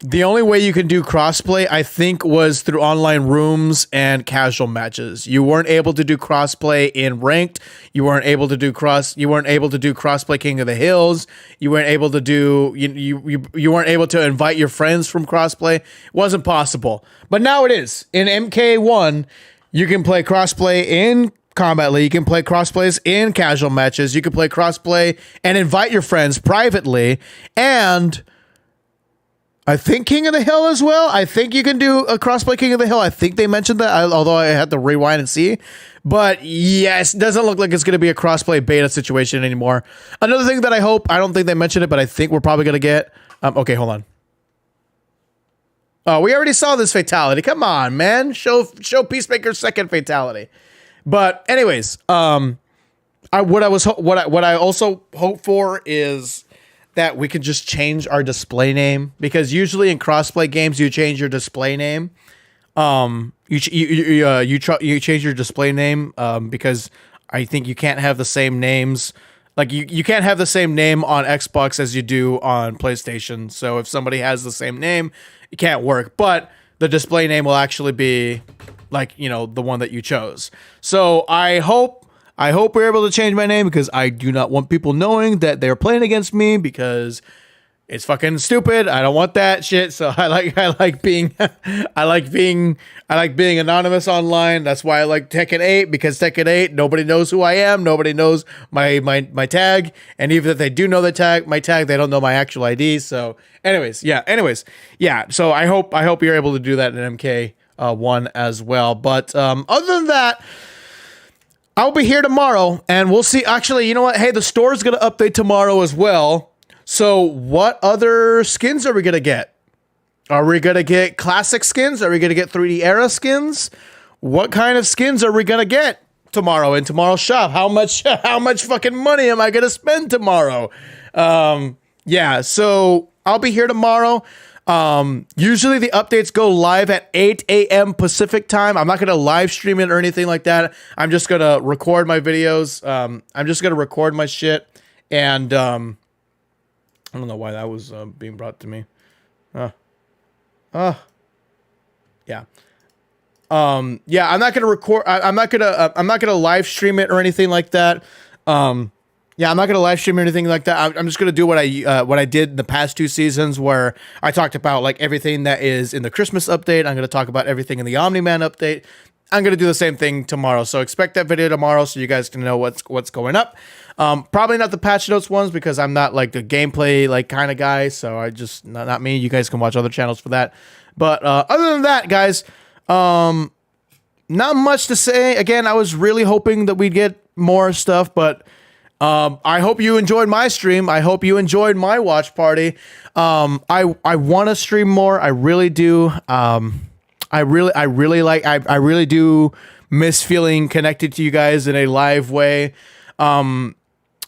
the only way you can do crossplay, I think, was through online rooms and casual matches. You weren't able to do crossplay in ranked. You weren't able to do crossplay King of the Hills. You weren't able to do you weren't able to invite your friends from crossplay. It wasn't possible. But now it is. In MK1, you can play crossplay in Combat League. You can play crossplays in casual matches. You can play crossplay and invite your friends privately, and I think King of the Hill as well. I think you can do a crossplay King of the Hill. I think they mentioned that, although I had to rewind and see. But yes, it doesn't look like it's going to be a crossplay beta situation anymore. Another thing that I don't think they mentioned it, but I think we're probably going to get. Okay, hold on. Oh, we already saw this fatality. Come on, man. Show Peacemaker's second fatality. But anyways, what I also hope for is that we could just change our display name, because usually in crossplay games you change your display name. You change your display name because I think you can't have the same names. Like you can't have the same name on Xbox as you do on PlayStation. So if somebody has the same name, it can't work. But the display name will actually be like, you know, the one that you chose. So I hope I hope we're able to change my name because I do not want people knowing that they're playing against me because it's fucking stupid. I don't want that shit. So I like being anonymous online. That's why I like Tekken 8 because Tekken 8 nobody knows who I am. Nobody knows my tag, and even if they do know my tag, they don't know my actual ID. So anyways. So I hope you're able to do that in MK one as well. But other than that, I'll be here tomorrow, and we'll see. Actually, you know what? Hey, the store's gonna update tomorrow as well. So what other skins are we going to get? Are we going to get classic skins? Are we going to get 3D era skins? What kind of skins are we going to get tomorrow in tomorrow's shop? How much fucking money am I going to spend tomorrow? Yeah, so I'll be here tomorrow. Usually the updates go live at 8 a.m. Pacific time. I'm not going to live stream it or anything like that. I'm just going to record my videos. I'm just going to record my shit. And, I don't know why that was being brought to me. Yeah. Yeah, I'm not gonna record. I'm not gonna live stream it or anything like that. I'm not gonna live stream or anything like that. I'm just gonna do what I did in the past 2 seasons, where I talked about like everything that is in the Christmas update. I'm gonna talk about everything in the Omni-Man update. I'm gonna do the same thing tomorrow. So expect that video tomorrow, so you guys can know what's going up. Probably not the patch notes ones because I'm not like the gameplay like kind of guy. So I just not me. You guys can watch other channels for that. But other than that, guys, not much to say. Again, I was really hoping that we'd get more stuff, but I hope you enjoyed my stream. I hope you enjoyed my watch party. I want to stream more. I really do. I really do miss feeling connected to you guys in a live way.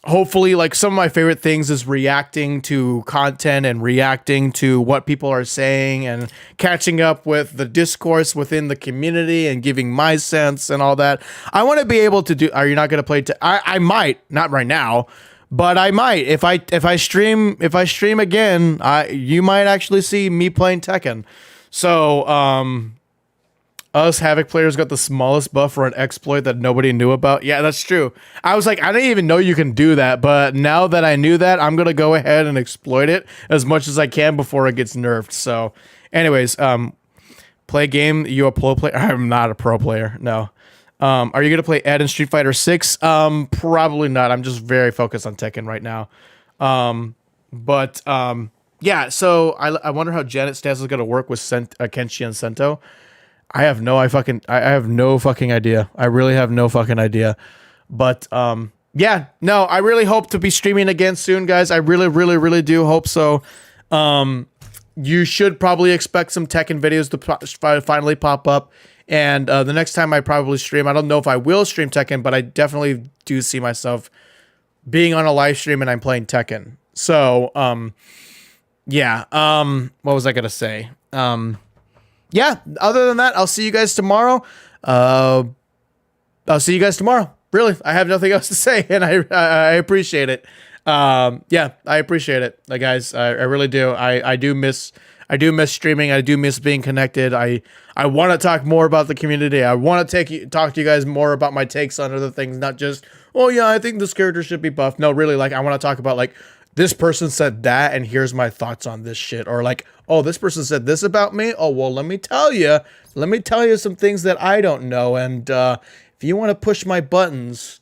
Hopefully, like, some of my favorite things is reacting to content and reacting to what people are saying and catching up with the discourse within the community and giving my sense and all that. I want to be able to do. Are you not going to play? I might, not right now, but I might if I stream again. You might actually see me playing Tekken. So us Havoc players got the smallest buff for an exploit that nobody knew about. Yeah, that's true. I was like, I didn't even know you can do that, but now that I knew that, I'm gonna go ahead and exploit it as much as I can before it gets nerfed. So, anyways, play game. You a pro player? I'm not a pro player. No. Are you gonna play Ed in Street Fighter 6? Probably not. I'm just very focused on Tekken right now. Yeah. So I wonder how Janet's stance is gonna work with Kenshi and Sento. I have no fucking idea. I really have no fucking idea. But yeah, no, I really hope to be streaming again soon, guys. I really do hope so. You should probably expect some Tekken videos to finally pop up. And the next time I probably stream, I don't know if I will stream Tekken, but I definitely do see myself being on a live stream and I'm playing Tekken. So yeah. What was I gonna say? Yeah, other than that, I'll see you guys tomorrow. Really, I have nothing else to say, and I appreciate it. Yeah, I appreciate it, guys. I really do. I do miss streaming. I do miss being connected. I want to talk more about the community. I want to talk to you guys more about my takes on other things, not just, oh yeah, I think this character should be buffed. No, really, like, I want to talk about, like, this person said that, and here's my thoughts on this shit. Or like, oh, this person said this about me. Oh, well, let me tell you some things that I don't know. And if you want to push my buttons,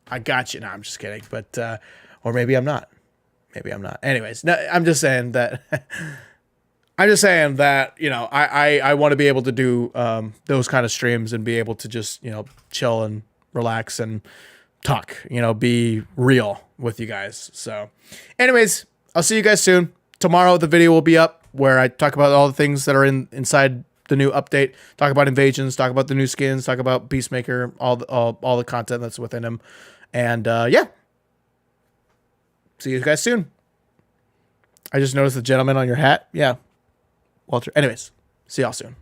I got you. No, I'm just kidding. But or maybe I'm not. Anyways, no, I'm just saying that. You know, I want to be able to do those kind of streams and be able to just, you know, chill and relax and talk, you know, be real with you guys. So anyways, I'll see you guys soon. Tomorrow the video will be up where I talk about all the things that are inside the new update, talk about invasions, talk about the new skins, talk about Peacemaker, all the content that's within him. And yeah. See you guys soon. I just noticed the gentleman on your hat. Yeah. Walter. Anyways, see y'all soon.